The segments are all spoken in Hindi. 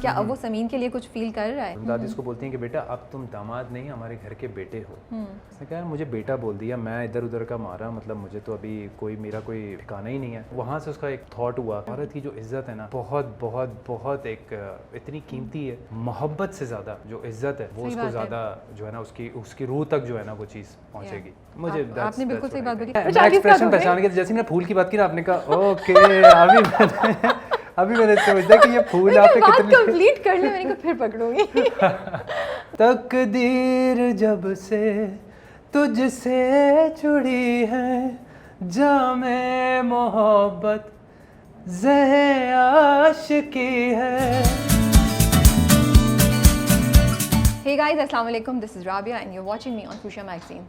क्या अब वो समीन के लिए कुछ फील कर रहा है? दादी उसको बोलती हैं कि बेटा अब तुम दामाद नहीं हमारे घर के बेटे हो। उसने कहा मुझे बेटा बोल दिया, मैं इधर उधर का मारा, मतलब मुझे तो अभी मेरा कोई ठिकाना ही नहीं है। वहाँ से उसका एक थॉट हुआ, औरत की जो इज्जत है ना बहुत बहुत बहुत एक इतनी कीमती है, मोहब्बत से ज़्यादा जो इज्जत है वो उसको ज़्यादा जो है ना उसकी रूह तक जो है ना वो चीज़ पहुँचेगी। मुझे आपने बिल्कुल सही बात बोली। एक्सप्रेशन पहचान के जैसे मैंने फूल की बात की ना, आपने कहा ओके अभी मैंने सोचा कि ये फूल आप पे कितने कंप्लीट कर ले, मैंने कहा फिर पकड़ूंगी। तकदीर जब से तुझसे जुड़ी है, जामे मोहब्बत ज़हे आशिकी है। Hey guys, अस्सलाम वालेकुम, this is Rabia and you watching me on खुशिया मैगज़ीन।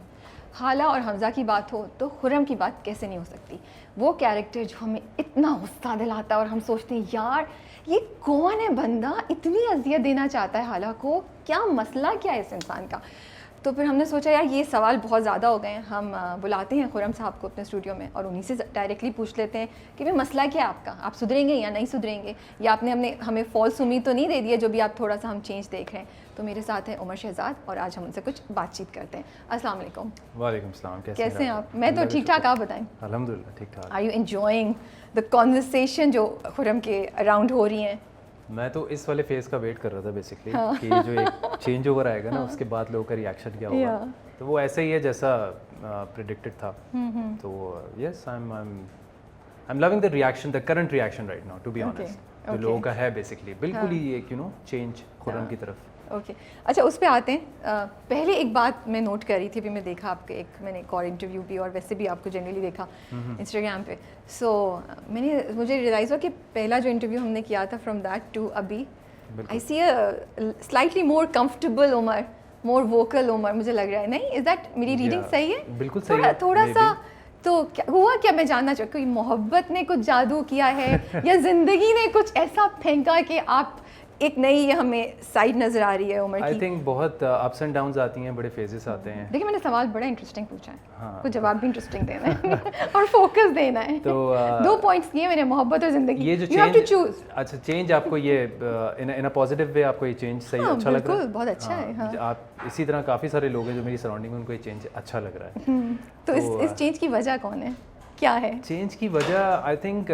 हाला और हमज़ा की बात हो तो खुर्रम की बात कैसे नहीं हो सकती। वो कैरेक्टर जो हमें इतना गुस्सा दिलाता है और हम सोचते हैं यार ये कौन है बंदा, इतनी अजियत देना चाहता है हाला को, क्या मसला क्या है इस इंसान का। तो फिर हमने सोचा यार ये सवाल बहुत ज़्यादा हो गए हैं, हम बुलाते हैं खुर्रम साहब को अपने स्टूडियो में और उन्हीं से डायरेक्टली पूछ लेते हैं कि भाई मसला क्या है आपका, आप सुधरेंगे या नहीं सुधरेंगे, या आपने हमें फॉल्स उम्मीद तो नहीं दे दी है जो भी आप थोड़ा सा हम चेंज देख रहे हैं। तो मेरे साथ है उमर शहजाद और आज हम उनसे कुछ बातचीत करते हैं। अस्सलाम वालेकुम। वालेकुम सलाम। कैसे हैं आप? मैं तो ठीक ठाक, आप बताएं। अल्हम्दुलिल्लाह ठीक ठाक। Are you enjoying the conversation जो खुर्रम के अराउंड हो रही हैं? मैं तो इस वाले फेज का वेट कर रहा था बेसिकली कि जो एक चेंज ओवर आएगा ना उसके बाद लोगों का रिएक्शन क्या होगा। तो वो ऐसा ही है जैसा प्रेडिक्टेड था। तो yes I am loving the reaction, the current reaction right now, to be honest जो लोगों का है बेसिकली बिल्कुल ही एक चेंज खुर्रम की तरफ। ओके अच्छा, उस पे आते हैं। पहले एक बात मैं नोट कर रही थी, अभी मैं देखा आपके मैंने एक और इंटरव्यू भी और वैसे भी आपको जनरली देखा इंस्टाग्राम पे। मुझे रियलाइज़ हुआ कि पहला जो इंटरव्यू हमने किया था फ्रॉम दैट टू अभी I see a slightly more comfortable Umar, more vocal Umar, मुझे लग रहा है। नहीं, इज दैट मेरी रीडिंग सही है? बिल्कुल सही है। थोड़ा सा तो क्या हुआ, क्या मैं जानना चाहती हूँ, मोहब्बत ने कुछ जादू किया है या ज़िंदगी ने कुछ ऐसा फेंका कि आप एक नई हमें साइड नजर आ रही है उमर की? आई थिंक बहुत अप्स एंड डाउन्स आती हैं, बड़े फेजेस आते हैं। देखिए मैंने सवाल बड़ा इंटरेस्टिंग पूछा है। हाँ, कुछ जवाब भी इंटरेस्टिंग देना है और फोकस देना है। तो 2 पॉइंट्स दिए मैंने, मोहब्बत और जिंदगी। ये जो चेंज, अच्छा चेंज आपको ये इन अ पॉजिटिव वे आपको ये चेंज सही अच्छा लग रहा है? बहुत अच्छा है। हाँ। आप इसी तरह काफ़ी सारे लोग हैं जो मेरी सराउंडिंग में उनको ये चेंज अच्छा लग रहा है। तो इस चेंज की वजह कौन है, क्या है चेंज की वजह? आई think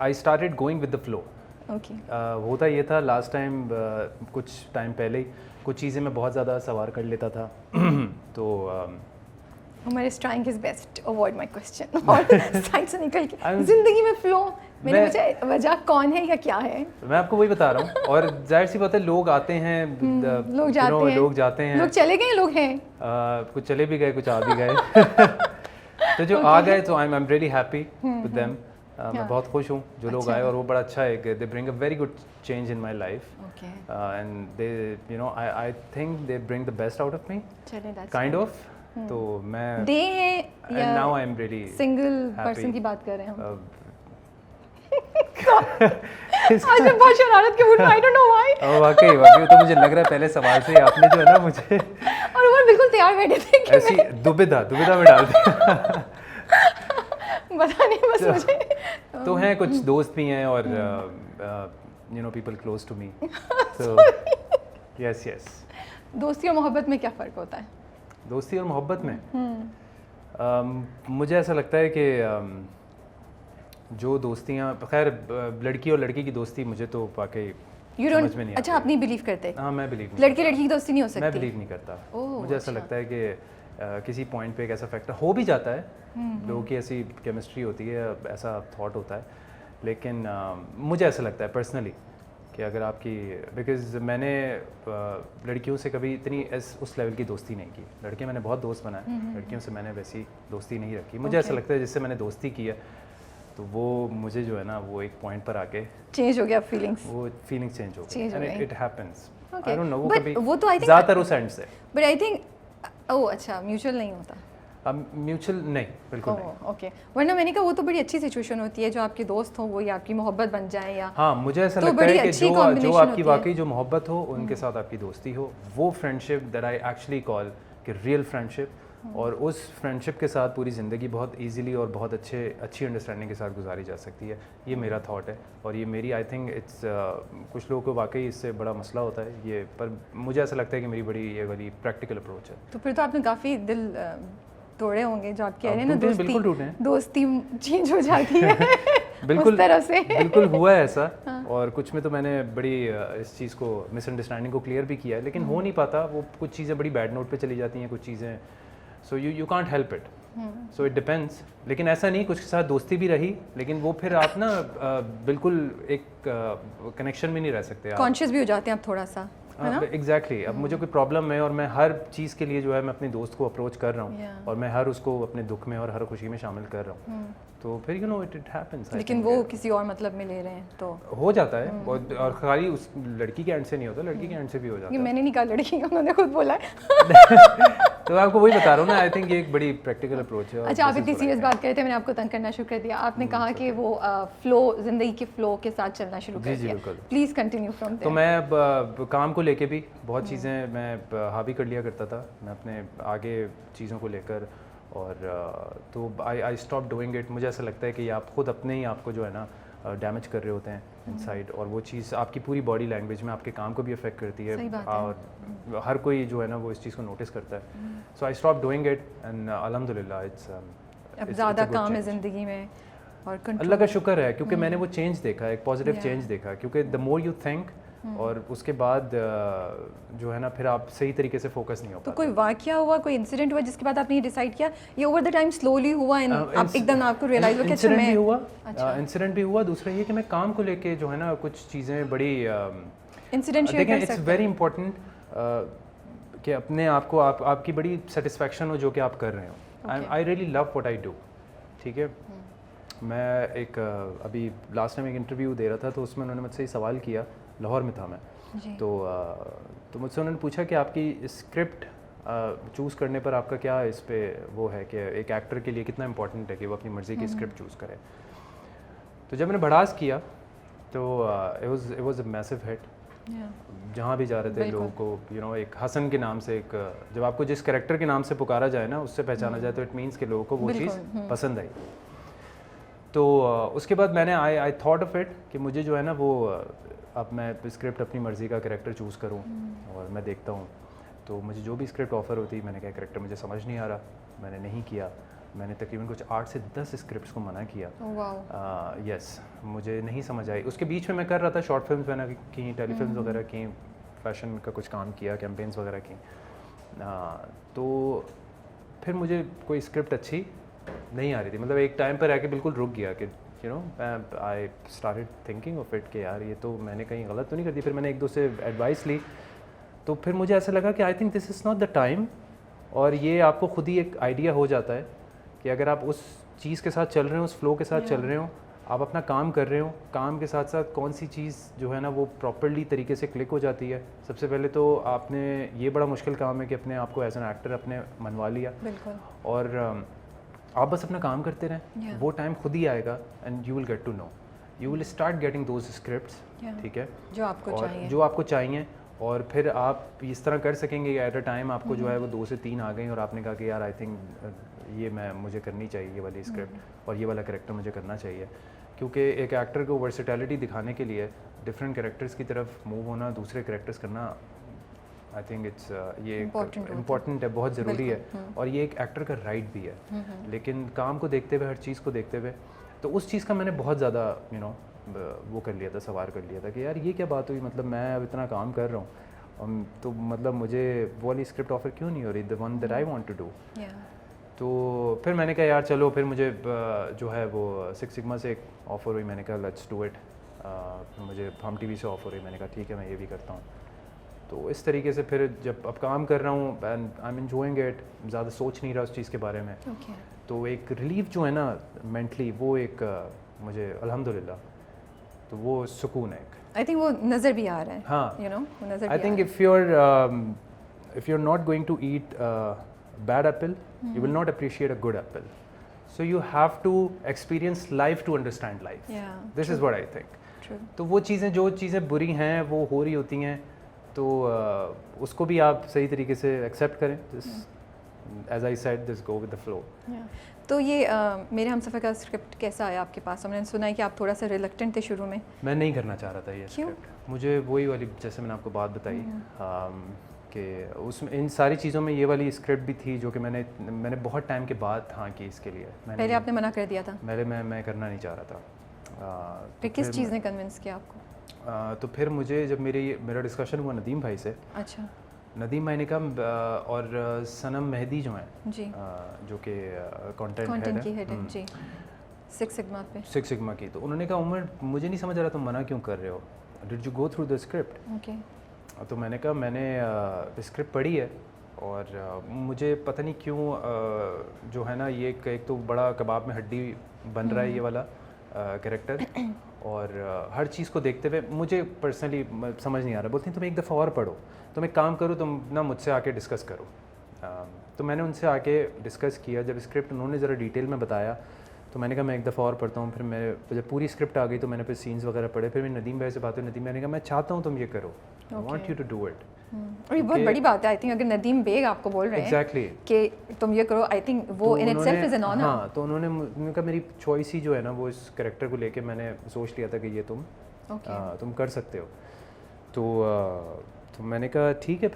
I started going with the flow. Okay. होता ये था लास्ट टाइम कुछ टाइम पहले ही कुछ चीज़ें मैं बहुत ज़्यादा सवार कर लेता था। तो Umar is trying his best to avoid my question और साइड से निकल के जिंदगी में फ्लो। मैंने पूछा वजह कौन है या क्या है? मैं आपको वही बता रहा हूँ। और जाहिर सी बात है लोग आते हैं, लोग जाते हैं, लोग चले गए, लोग हैं, कुछ चले भी गए, कुछ आ भी गए। तो जो आ गए तो आई am really happy with them. मैं बहुत खुश हूँ जो लोग आए और वो बड़ा अच्छा है। They bring a very good change in my life and they I think they bring the best out of me kind of. तो मैं दे हैं या now I am really single person की बात कर रहे हैं हम। आज मैं बहुत शरारत के मूड में, आई डोंट नो व्हाई। वाकई तो मुझे लग रहा है पहले सवाल से आपने जो है ना मुझे और वो बिल्कुल तैयार बैठे थे कि ऐसी दुविधा में डाल दिया। पता नहीं बस मुझे तो हैं कुछ दोस्त भी हैं और people close to me. So yes दोस्ती और मोहब्बत में क्या फ़र्क होता है? दोस्ती और मोहब्बत में मुझे ऐसा लगता है कि जो दोस्तियाँ, खैर लड़की और लड़की की दोस्ती मुझे तो वाकई समझ में नहीं। अच्छा, आप नहीं बिलीव करते? हाँ, मैं बिलीव नहीं। लड़की लड़की की दोस्ती नहीं हो सकती? मैं बिलीव नहीं करता। मुझे ऐसा लगता है कि किसी पॉइंट पे एक ऐसा फैक्टर हो भी जाता है, लोगों की ऐसी केमिस्ट्री होती है, ऐसा थॉट होता है, लेकिन मुझे ऐसा लगता है पर्सनली कि अगर आपकी, बिकॉज मैंने लड़कियों से कभी इतनी उस लेवल की दोस्ती नहीं की। लड़कियां मैंने बहुत दोस्त बनाए, लड़कियों से मैंने वैसी दोस्ती नहीं रखी। मुझे ऐसा लगता है जिससे मैंने दोस्ती की है तो वो मुझे जो है ना वो एक पॉइंट पर आके चेंज हो गया, फीलिंग्स चेंज हो गई। It happens, I don't know, वो कभी वो तो आई थिंक ज़्यादातर उस एंड से। बट आई थिंक ओह अच्छा, म्यूचुअल नहीं होता? म्यूचुअल नहीं, बिल्कुल नहीं। ओके, वरना मैंने कहा वो तो बड़ी अच्छी सिचुएशन होती है जो आपके दोस्त हो वो या आपकी मोहब्बत बन जाए, या हाँ मुझे ऐसा लगता है कि जो आपकी वाकई जो मोहब्बत हो, उनके साथ आपकी दोस्ती हो, वो friendship that I actually call कि रियल फ्रेंडशिप, और उस फ्रेंडशिप के साथ पूरी ज़िंदगी बहुत इजीली और बहुत अच्छी अंडरस्टैंडिंग के साथ गुजारी जा सकती है। ये मेरा थॉट है और ये मेरी आई थिंक इट्स कुछ लोगों को वाकई इससे बड़ा मसला होता है ये, पर मुझे ऐसा लगता है कि मेरी बड़ी ये वाली प्रैक्टिकल अप्रोच है। तो फिर तो आपने काफ़ी दिल तोड़े होंगे जो आप कह रहे हैं ना, बिल्कुल टूटे हैं, दोस्ती चेंज हो जाती है बिल्कुल उस तरह से बिल्कुल हुआ है ऐसा। और कुछ में तो मैंने बड़ी इस चीज़ को मिसअंडरस्टैंडिंग को क्लियर भी किया है, लेकिन हो नहीं पाता, वो कुछ चीज़ें बड़ी बैड नोट पे चली जाती हैं, कुछ चीज़ें so you can't help it, so it depends. लेकिन ऐसा नहीं, कुछ के साथ दोस्ती भी रही, लेकिन वो फिर आप ना बिल्कुल एक कनेक्शन में नहीं रह सकते, कॉन्शियस भी हो जाते हैं आप थोड़ा सा, है ना? एग्जैक्टली। अब मुझे कोई प्रॉब्लम है और मैं हर चीज़ के लिए जो है मैं अपने दोस्त को अप्रोच कर रहा हूँ और मैं हर उसको अपने दुख में और हर खुशी में शामिल कर रहा हूँ, तो फिर यू नो इट हैपेंस। लेकिन वो किसी और मतलब में ले रहे हैं तो हो जाता है, और खाली उस लड़की के एंड से नहीं होता, लड़की के एंड से भी हो जाता है। मैंने नहीं कहा लड़की का, उन्होंने खुद बोला है तो आपको वही बता रहा हूँ ना, आई थिंक ये एक बड़ी प्रैक्टिकल अप्रोच है। अच्छा, आप इतनी सीरियस बात करते हैं, मैंने आपको तंग करना शुरू कर दिया। आपने कहा कि वो फ्लो, जिंदगी के फ्लो के साथ चलना शुरू कर दिया। Please continue from there. तो मैं काम को लेके भी बहुत चीज़ें मैं हावी कर लिया करता था, मैं अपने आगे चीज़ों को लेकर, और तो आई स्टॉप डूइंग इट। मुझे ऐसा लगता है कि आप खुद अपने ही आपको जो है ना डैमेज कर रहे होते हैं इनसाइड, और वो चीज़ आपकी पूरी बॉडी लैंग्वेज में आपके काम को भी अफेक्ट करती है, और हर कोई जो है ना वो इस चीज़ को नोटिस करता है। So I stop doing it and अल्हम्दुलिल्लाह इट्स अब ज़्यादा काम है ज़िंदगी में और अल्लाह का शुक्र है, क्योंकि मैंने वो चेंज देखा, एक पॉजिटिव चेंज देखा, क्योंकि द मोर यू थिंक और उसके बाद जो है ना फिर आप सही तरीके से फोकस नहीं हो पाते। तो कोई वाकया हुआ, कोई इंसिडेंट हुआ जिसके बाद आपने ये डिसाइड किया, ये ओवर द टाइम स्लोली हुआ एंड आप एकदम आपको रियलाइज हुआ कि अच्छा मैं इंसिडेंट भी हुआ। दूसरा ये कि मैं काम को लेके जो है ना कुछ चीज़ें बड़ी इंसिडेंट शेयर कर सकते हैं। इट्स वेरी इंपॉर्टेंट कि अपने आप को आपकी बड़ी सेटिस्फेक्शन हो जो कि आप कर रहे हो। I really love what I do, ठीक है। मैं एक अभी लास्ट टाइम एक इंटरव्यू दे रहा था, तो उसमें उन्होंने मुझसे सवाल किया, लाहौर में था मैं, तो मुझसे उन्होंने पूछा कि आपकी स्क्रिप्ट चूज़ करने पर आपका क्या इस पे वो है कि एक एक्टर के लिए कितना इम्पोर्टेंट है कि वो अपनी मर्ज़ी की स्क्रिप्ट चूज़ करे। तो जब मैंने भड़ास किया तो it was a massive hit. जहाँ भी जा रहे थे लोगों को यू नो एक हसन के नाम से, एक जब आपको जिस कैरेक्टर के नाम से पुकारा जाए ना, उससे पहचाना जाए, तो इट मीन्स कि लोगों को वो चीज़ पसंद आई। तो उसके बाद मैंने आई थॉट ऑफ इट कि मुझे जो है ना वो अब मैं स्क्रिप्ट अपनी मर्ज़ी का कैरेक्टर चूज़ करूं, और मैं देखता हूं तो मुझे जो भी स्क्रिप्ट ऑफ़र होती, मैंने कहा कैरेक्टर मुझे समझ नहीं आ रहा, मैंने नहीं किया। मैंने तकरीबन कुछ 8 से 10 स्क्रिप्ट्स को मना किया। यस, मुझे नहीं समझ आई। उसके बीच में मैं कर रहा था, शॉर्ट फिल्म्स मैंने की, टेलीफिल्म्स वगैरह की, फैशन का कुछ काम किया, कैंपेन्स वगैरह की। तो फिर मुझे कोई स्क्रिप्ट अच्छी नहीं आ रही थी, मतलब एक टाइम पर आके बिल्कुल रुक गया कि you know I started thinking of it कि यार ये तो मैंने कहीं गलत तो नहीं कर दी। फिर मैंने एक दो से एडवाइस ली, तो फिर मुझे ऐसा लगा कि I think this is not the time. और ये आपको खुद ही एक आइडिया हो जाता है कि अगर आप उस चीज़ के साथ चल रहे हो, उस फ्लो के साथ चल रहे हो, आप अपना काम कर रहे हो, काम के साथ साथ कौन सी चीज़ जो है ना वो प्रॉपर्ली तरीके से क्लिक हो जाती है। सबसे पहले तो आपने ये बड़ा मुश्किल काम है कि अपने आप को एज एन एक्टर अपने मनवा लिया, और आप बस अपना काम करते रहें, वो टाइम खुद ही आएगा and you will get to know, you will start getting those scripts, ठीक है, जो आपको चाहिए। और फिर आप इस तरह कर सकेंगे एट अ टाइम आपको जो है वो 2 से 3 आ गई, और आपने कहा कि यार आई थिंक ये मुझे करनी चाहिए, ये वाली स्क्रिप्ट और ये वाला कैरेक्टर मुझे करना चाहिए। क्योंकि एक एक्टर को वर्सेटैलिटी दिखाने के लिए डिफरेंट कैरेक्टर्स की तरफ मूव होना, दूसरे कैरेक्टर्स करना, आई थिंक इट्स ये इम्पॉर्टेंट है, बहुत ज़रूरी है, और ये एक एक्टर का राइट भी है। लेकिन काम को देखते हुए, हर चीज़ को देखते हुए, तो उस चीज़ का मैंने बहुत ज़्यादा यू नो वो कर लिया था, सवार कर लिया था कि यार ये क्या बात हुई, मतलब मैं अब इतना काम कर रहा हूँ, तो मतलब मुझे वो वाली स्क्रिप्ट ऑफर क्यों नहीं हो रही, the one that I want to do. तो फिर मैंने कहा यार चलो, फिर मुझे जो है वो सिक्स सिग्मा से एक ऑफ़र हुई, मैंने कहा लेट्स डू इट। मुझे हम टीवी से ऑफ़र हुई, मैंने कहा ठीक है मैं ये भी करता हूँ। तो इस तरीके से फिर जब अब काम कर रहा हूँ and I am enjoying it, ज़्यादा सोच नहीं रहा उस चीज़ के बारे में, तो एक रिलीफ जो है ना मेंटली, वो एक मुझे अल्हम्दुलिल्लाह, तो वो सुकून है। आई थिंक वो नज़र भी आ रहा है, हाँ, यू नो नज़र। I think if you are not going to eat bad apple, you will not appreciate a good apple. So you have to experience life to understand life. This is what I think. तो वो चीज़ें, जो चीज़ें बुरी हैं वो हो रही होती हैं, तो उसको भी आप सही तरीके से एक्सेप्ट करें, as I said this go with the flow. तो ये मेरे हमसफ़र का स्क्रिप्ट कैसा आया आपके पास? हमने सुना है कि आप थोड़ा सा रिलक्टेंट थे शुरू में। मैं नहीं करना चाह रहा था ये स्क्रिप्ट, मुझे वही वाली जैसे मैंने आपको बात बताई कि उसमें इन सारी चीज़ों में ये वाली स्क्रिप्ट भी थी जो कि मैंने बहुत टाइम के बाद हाँ की इसके लिए। पहले आपने मना कर दिया था? पहले मैं करना नहीं चाह रहा था। फिर किस चीज़ ने कन्विंस किया आपको? तो फिर मुझे जब मेरा डिस्कशन हुआ नदीम भाई से। अच्छा। नदीम भाई ने कहा और सनम मेहदी जो हैं जी, जो कि कंटेंट की हेड है जी, सिक्स सिग्मा पे। सिक्स सिग्मा की, तो उन्होंने कहा उमर मुझे नहीं समझ आ रहा तुम मना क्यों कर रहे हो, did you go through the script? Okay. तो मैंने कहा मैंने स्क्रिप्ट पढ़ी है और मुझे पता नहीं क्यों जो है ना ये एक तो बड़ा कबाब में हड्डी बन रहा है ये वाला कैरेक्टर और हर चीज़ को देखते हुए मुझे पर्सनली समझ नहीं आ रहा। बोलती हैं तुम एक दफ़ा और पढ़ो, तुम एक काम करो, तुम ना मुझसे आके डिस्कस करो। तो मैंने उनसे आके डिस्कस किया। जब स्क्रिप्ट उन्होंने ज़रा डिटेल में बताया तो मैंने कहा मैं एक दफ़ा और पढ़ता हूँ। फिर मैं जब पूरी स्क्रिप्ट आ गई तो मैंने फिर सीन्स वगैरह पढ़े। फिर मैं नदीम भाई से बात हुई, नदीम मैंने कहा मैं चाहता हूँ तुम ये करो, I want you to do it. और ये बहुत बड़ी बात है आई थिंक, अगर नदीम बेग आपको बोल रहे हैं एग्जैक्टली कि तुम ये करो, आई थिंक वो in itself is an honour. हाँ, तो उन्होंने कहा मेरी चॉइस ही जो है ना वो इस कैरेक्टर को लेके मैंने सोच लिया था कि ये तुम कर सकते हो। तो मैंने कहा ठीक है।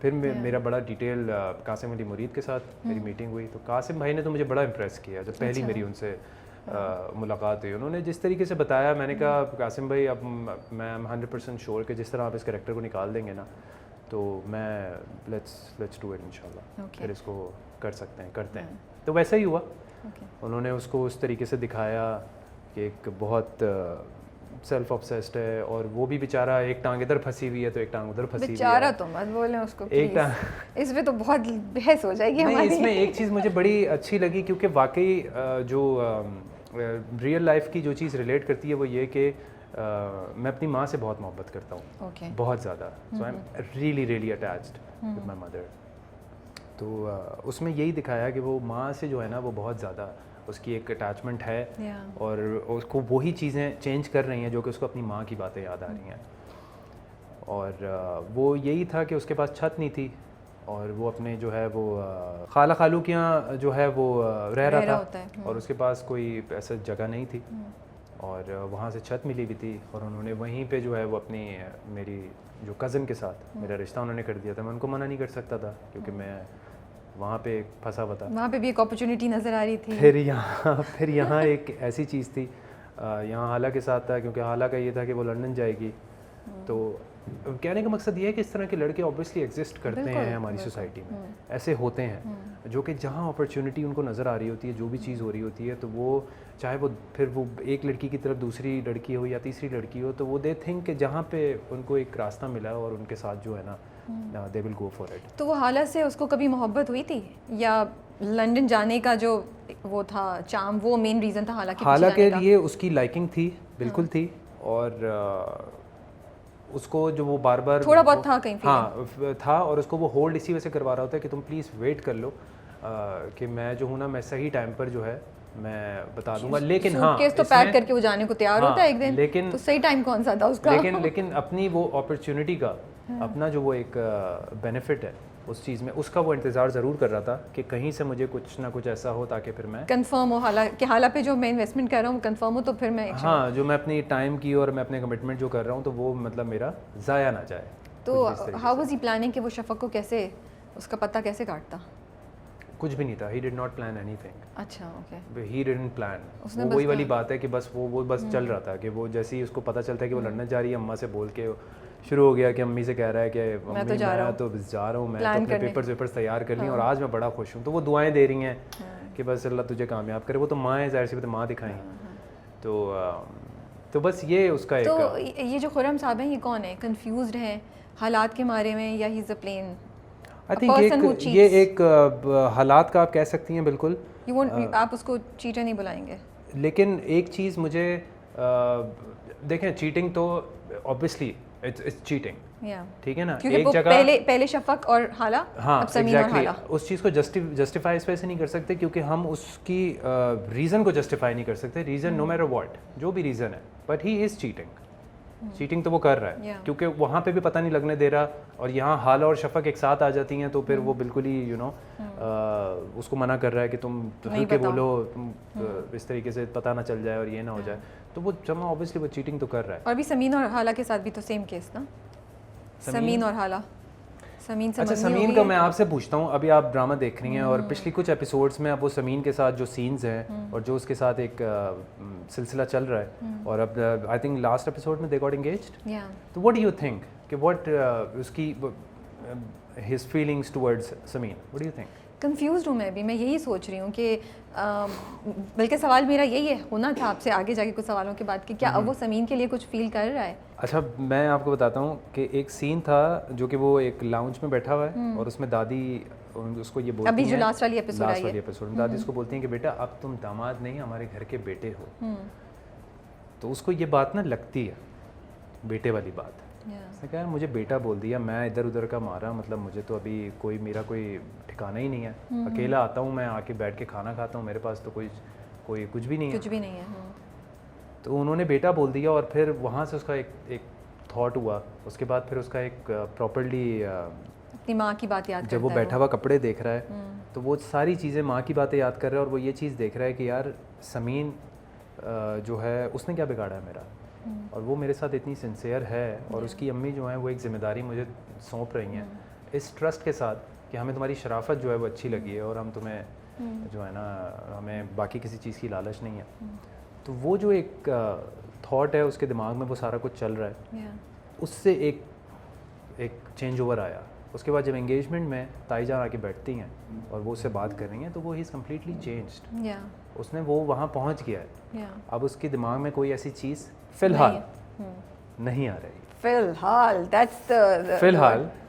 फिर मेरा बड़ा डिटेल कासिम अली मुरीद के साथ मेरी मीटिंग हुई। तो कासिम भाई ने तो मुझे बड़ा इम्प्रेस किया जब पहली मेरी उनसे मुलाकात हुई। उन्होंने जिस तरीके से बताया, मैंने कहा कासिम भाई अब मैं 100% श्योर कि जिस तरह आप इस कैरेक्टर को निकाल देंगे ना तो मैं लेट्स डू इट इंशाल्लाह। फिर इसको करते हैं। तो वैसा ही हुआ। उन्होंने उसको उस तरीके से दिखाया कि एक बहुत सेल्फ ऑब्सेस्ड है और वो भी बेचारा एक टांग इधर फंसी हुई है तो एक टांग उधर फंसी हुई है। बेचारा तो मत बोलें उसको एक इसमें तो बहुत बहस हो जाएगी हमारी। इसमें एक चीज़ मुझे बड़ी अच्छी लगी क्योंकि वाकई जो रियल लाइफ की जो चीज़ रिलेट करती है वो ये कि मैं अपनी माँ से बहुत मोहब्बत करता हूँ, बहुत ज़्यादा। So I am really attached with my mother. तो उसमें यही दिखाया कि वो माँ से जो है ना वो बहुत ज़्यादा उसकी एक अटैचमेंट है और उसको वही चीज़ें चेंज कर रही हैं जो कि उसको अपनी माँ की बातें याद आ रही हैं। और वो यही था कि उसके पास छत नहीं थी और वो अपने जो है वो खाला खालू के यहाँ जो है वो रह रहा था और उसके पास कोई ऐसा जगह नहीं थी और वहाँ से छत मिली भी थी और उन्होंने वहीं पे जो है वो अपनी मेरी जो कज़न के साथ मेरा रिश्ता उन्होंने कर दिया था। मैं उनको मना नहीं कर सकता था क्योंकि मैं वहाँ पे फंसा हुआ था। वहाँ पे भी एक अपॉर्चुनिटी नज़र आ रही थी। फिर यहाँ एक ऐसी चीज़ थी, यहाँ हाला के साथ था क्योंकि हाला का ये था कि वो लंदन जाएगी। तो कहने का मकसद ये है कि इस तरह के लड़के ऑब्वियसली एग्जिस्ट करते हैं हमारी सोसाइटी में, ऐसे होते हैं जो कि जहाँ अपॉर्चुनिटी उनको नज़र आ रही होती है, जो भी चीज़ हो रही होती है, तो वो चाहे वो फिर वो एक लड़की की तरफ दूसरी लड़की हो या तीसरी लड़की हो, तो वो दे थिंक कि जहाँ पे उनको एक रास्ता मिला और उनके साथ जो है ना they will go for it. तो वो हाला से उसको कभी मोहब्बत हुई थी या लंदन जाने का जो वो था चाम वो मेन रीज़न था हाला के लिए? उसकी लाइकिंग थी, बिल्कुल थी। और उसको जो वो बार बार थोड़ा बहुत था कहीं, हाँ था, और उसको वो होल्ड इसी वजह से करवा रहा होता है कि तुम प्लीज़ वेट कर लो कि मैं जो हूँ ना मैं सही टाइम पर जो है मैं बता दूंगा। लेकिन हाँ केस तो पैक करके वो जाने को तैयार होता है एक दिन, लेकिन तो सही टाइम कौन सा था उसका? लेकिन अपनी वो अपॉर्चुनिटी का अपना जो वो एक बेनिफिट है उस चीज़ में, उसका वो इंतज़ार ज़रूर कर रहा था कि कहीं से मुझे कुछ ना कुछ ऐसा हो ताकि फिर मैं कंफर्म हो हाला पे जो मैं इन्वेस्टमेंट कर रहा हूँ कंफर्म हो, तो फिर मैं हाँ जो मैं अपनी टाइम की और मैं अपने कमिटमेंट जो कर रहा हूँ तो वो मतलब मेरा ज़ाया ना जाए। तो हाउ वाज ही प्लानिंग कि वो शफक को कैसे उसका पत्ता कैसे काटता? कुछ भी नहीं था, he did not plan anything. अच्छा, ओके। He didn't plan. वो वही वाली बात है कि बस वो बस चल रहा था कि वो जैसे ही उसको पता चलता है कि वो लंदन जा रही है, अम्मा से बोल के शुरू हो गया कि अम्मी से कह रहा है कि अम्मी मैं तो जा रहा हूँ, मैं तो अपने पेपर्स तैयार कर ली और आज मैं बड़ा खुश हूँ। तो वो दुआएं दे रही हैं कि बस अल्लाह तुझे कामयाब करे। वो तो माँ है, ज़ाहिर सी बात, माँ दिखाई। तो बस ये उसका एक। तो ये जो खुर्रम साहब हैं ये कौन है? कंफ्यूज्ड हैं हालात के बारे में या ही is a plane? I think ये एक हालात का आप कह सकती हैं, बिल्कुल। आप उसको चीटर नहीं बुलाएंगे, लेकिन एक चीज़ मुझे देखें, चीटिंग तो ऑब्वियसली इट्स चीटिंग, ठीक है ना। एक जगह पहले शफक और हाला, हाँ अब समीन और हाला। उस चीज़ को जस्टिफाई इस वजह से नहीं कर सकते क्योंकि हम उसकी रीज़न को जस्टिफाई नहीं कर सकते। रीज़न नो मैटर व्हाट, जो भी रीज़न है, but he is cheating. Cheating तो वो कर रहा है क्योंकि वहाँ पे भी पता नहीं लगने दे रहा, और यहाँ हाला और शफक एक साथ आ जाती हैं तो फिर वो बिल्कुल ही उसको मना कर रहा है कि तुम हल्के बोलो, तुम इस तरीके से पता ना चल जाए और ये ना हो जाए, तो वो जमा ऑब्वियसली वो चीटिंग तो कर रहा है। और भी समीन और हाला के साथ भी तो सेम केस ना, समीन और हाला। समीन से अच्छा, समीन का मैं आपसे पूछता हूँ, अभी आप ड्रामा देख रही हैं और पिछली कुछ एपिसोड्स में अब वो समीन के साथ जो सीन्स हैं और जो उसके साथ एक सिलसिला चल रहा है, और अब आई थिंक लास्ट एपिसोड में दे गॉट एंगेज्ड, तो व्हाट डू यू थिंक कि व्हाट उसकी his feelings towards Sameen, what do you think? Confused हूँ मैं यही सोच रही हूँ कि बल्कि सवाल मेरा यही है, होना था आपसे आगे जाके कुछ सवालों के बाद कि क्या अब वो समीन के लिए कुछ फील कर रहा है। अच्छा, मैं आपको बताता हूँ कि एक सीन था जो कि वो एक लाउंज में बैठा हुआ है और उसमें दादी उसको ये बोलती अभी है, जो लास्ट वाली एपिसोड में दादी उसको बोलती हैं कि बेटा अब तुम दामाद नहीं हमारे घर के बेटे हो। तो उसको ये बात ना लगती है, बेटे वाली बात। उसने कहा मुझे बेटा बोल दिया, मैं इधर उधर का मारा, मतलब मुझे तो अभी मेरा कोई ठिकाना ही नहीं है, अकेला आता हूँ मैं, आके बैठ के खाना खाता हूँ, मेरे पास तो कोई कुछ भी नहीं है। तो उन्होंने बेटा बोल दिया और फिर वहाँ से उसका एक थॉट हुआ, उसके बाद फिर उसका एक प्रॉपर्ली अपनी माँ की बात याद जब वो बैठा हुआ कपड़े देख रहा है तो वो सारी चीज़ें माँ की बातें याद कर रहा है, और वो ये चीज़ देख रहा है कि यार समीन जो है उसने क्या बिगाड़ा है मेरा, और वो मेरे साथ इतनी सिंसियर है, और उसकी अम्मी जो है वो एक ज़िम्मेदारी मुझे सौंप रही हैं इस ट्रस्ट के साथ कि हमें तुम्हारी शराफत जो है वो अच्छी लगी है, और हम तुम्हें जो है ना, हमें बाकी किसी चीज़ की लालच नहीं है। तो वो जो एक थॉट है उसके दिमाग में वो सारा कुछ चल रहा है, उससे एक चेंज ओवर आया। उसके बाद जब एंगेजमेंट में ताई जान आके बैठती हैं और वो उससे बात कर रही हैं तो वो ही इज़ कम्प्लीटली चेंज्ड, उसने वो वहाँ पहुँच गया है। अब उसके दिमाग में कोई ऐसी चीज़ फ़िलहाल नहीं आ रही, फ़िलहाल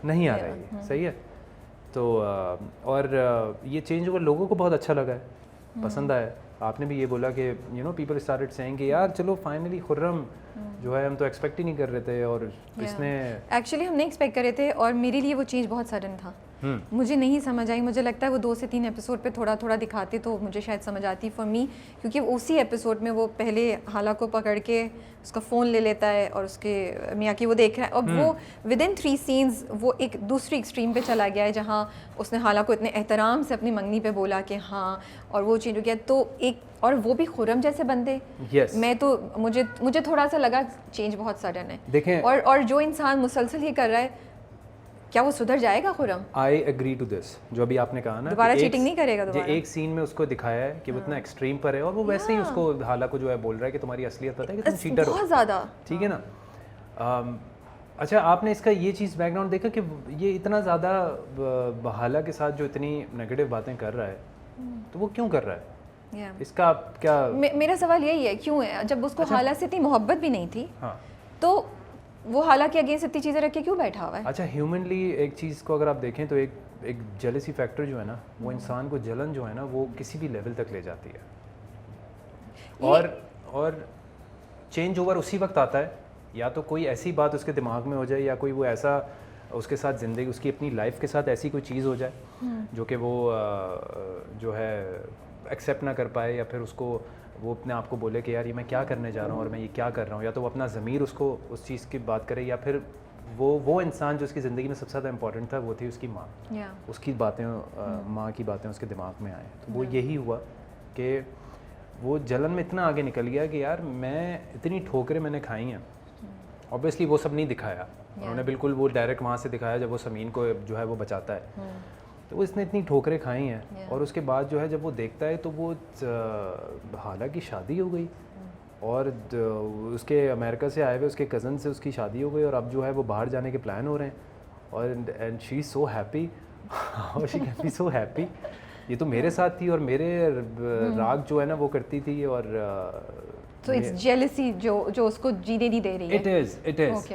नहीं आ रही, सही है। तो और ये चेंज ओवर लोगों को बहुत अच्छा लगा है, पसंद आया। आपने भी ये बोला कि पीपल स्टार्टेड सेइंग कि यार चलो फाइनली खुर्रम जो है, हम तो एक्सपेक्ट ही नहीं कर रहे थे, और इसने एक्चुअली हम नहीं एक्सपेक्ट कर रहे थे, और मेरे लिए वो चीज़ बहुत सडन था, मुझे नहीं समझ आई। मुझे लगता है वो 2 से 3 एपिसोड पे थोड़ा थोड़ा दिखाते तो मुझे शायद समझ आती फॉर मी, क्योंकि उसी एपिसोड में वो पहले हाला को पकड़ के उसका फ़ोन ले लेता है और उसके मियाँ की वो देख रहा है, और वो विद इन 3 सीन्स वो एक दूसरी एक्सट्रीम पे चला गया है, जहाँ उसने हाला को इतने एहतराम से अपनी मंगनी पे बोला कि हाँ, और वो चेंज हो गया। तो एक, और वो भी खुर्रम जैसे बंदे, मैं तो मुझे थोड़ा सा लगा चेंज बहुत सडन है। देखें, और जो इंसान मुसलसल ही कर रहा है, क्या वो सुधर जाएगा Khurram? I agree to this, जो अभी आपने कहा ना, दोबारा चीटिंग नहीं करेगा दोबारा। एक सीन में उसको दिखाया है कि वो इतना एक्सट्रीम पर है, और वो वैसे ही उसको हाला को जो है बोल रहा है कि तुम्हारी असलियत पता है कि तुम चीटर हो, बहुत ज़्यादा, ठीक है ना। अच्छा, आपने इसका ये चीज़ बैकग्राउंड देखा कि ये इतना ज़्यादा हाला के साथ जो इतनी नेगेटिव बातें कर रहा है, तो वो क्यों कर रहा है? इसका क्या मेरा सवाल यही है, क्यों है? जब उसको हाला से इतनी मोहब्बत भी नहीं थी, तो वो हाला के अगेंस्ट इतनी चीज़ें रख के क्यों बैठा हुआ है? अच्छा, ह्यूमनली एक चीज़ को अगर आप देखें तो एक जेलसी फैक्टर जो है ना, वो इंसान को जलन जो है ना वो किसी भी लेवल तक ले जाती है, और चेंज ओवर उसी वक्त आता है, या तो कोई ऐसी बात उसके दिमाग में हो जाए, या कोई वो ऐसा उसके साथ ज़िंदगी, उसकी अपनी लाइफ के साथ ऐसी कोई चीज़ हो जाए जो कि वो जो है एक्सेप्ट ना कर पाए, या फिर उसको वो अपने आप को बोले कि यार ये मैं क्या करने जा रहा हूँ और मैं ये क्या कर रहा हूँ, या तो वो अपना ज़मीर उसको उस चीज़ की बात करे, या फिर वो इंसान जो उसकी ज़िंदगी में सबसे ज़्यादा इंपॉर्टेंट था वो थी उसकी माँ, उसकी बातें, माँ की बातें उसके दिमाग में आए। तो वो यही हुआ कि वो जलन में इतना आगे निकल गया कि यार मैं इतनी ठोकरें मैंने खाई हैं। ऑब्वियसली वो सब नहीं दिखाया उन्होंने, बिल्कुल वो डायरेक्ट वहाँ से दिखाया जब वो समीन को जो है वो बचाता है, तो वो इसने इतनी ठोकरें खाई हैं, और उसके बाद जो है जब वो देखता है तो वो हालांकि शादी हो गई, और उसके अमेरिका से आए हुए उसके कज़न से उसकी शादी हो गई, और अब जो है वो बाहर जाने के प्लान हो रहे हैं, और and she is so happy, और she can be so happy. ये तो मेरे साथ थी और मेरे राग जो है ना वो करती थी, और तो इट्स जेलसी जो उसको जीने नहीं दे रही है। इट इज़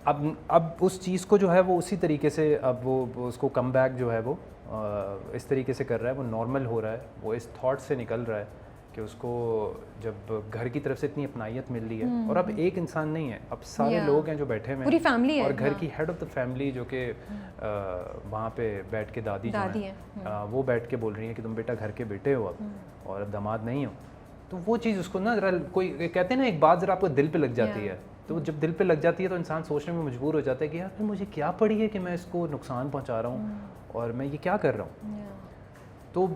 अब उस चीज़ को जो है वो उसी तरीके से अब वो उसको कम बैक जो है वो इस तरीके से कर रहा है, वो नॉर्मल हो रहा है, वो इस थॉट से निकल रहा है कि उसको जब घर की तरफ से इतनी अपनाइयत मिल रही है, और अब एक इंसान नहीं है, अब सारे लोग हैं जो बैठे हुए पूरी फैमिली है, और घर की हेड ऑफ द फैमिली जो कि वहाँ पे बैठ के दादी जो है वो बैठ के बोल रही है कि तुम बेटा घर के बेटे हो अब, और अब दामाद नहीं हो। तो वो चीज़ उसको ना ज़रा, कोई कहते हैं ना एक बात ज़रा आपको दिल पे लग जाती है तो जब दिल पे लग जाती है तो इंसान सोचने में मजबूर हो जाता है कि यार फिर मुझे क्या पड़ी है कि मैं इसको नुकसान पहुंचा रहा हूँ और मैं ये क्या कर रहा हूँ। तो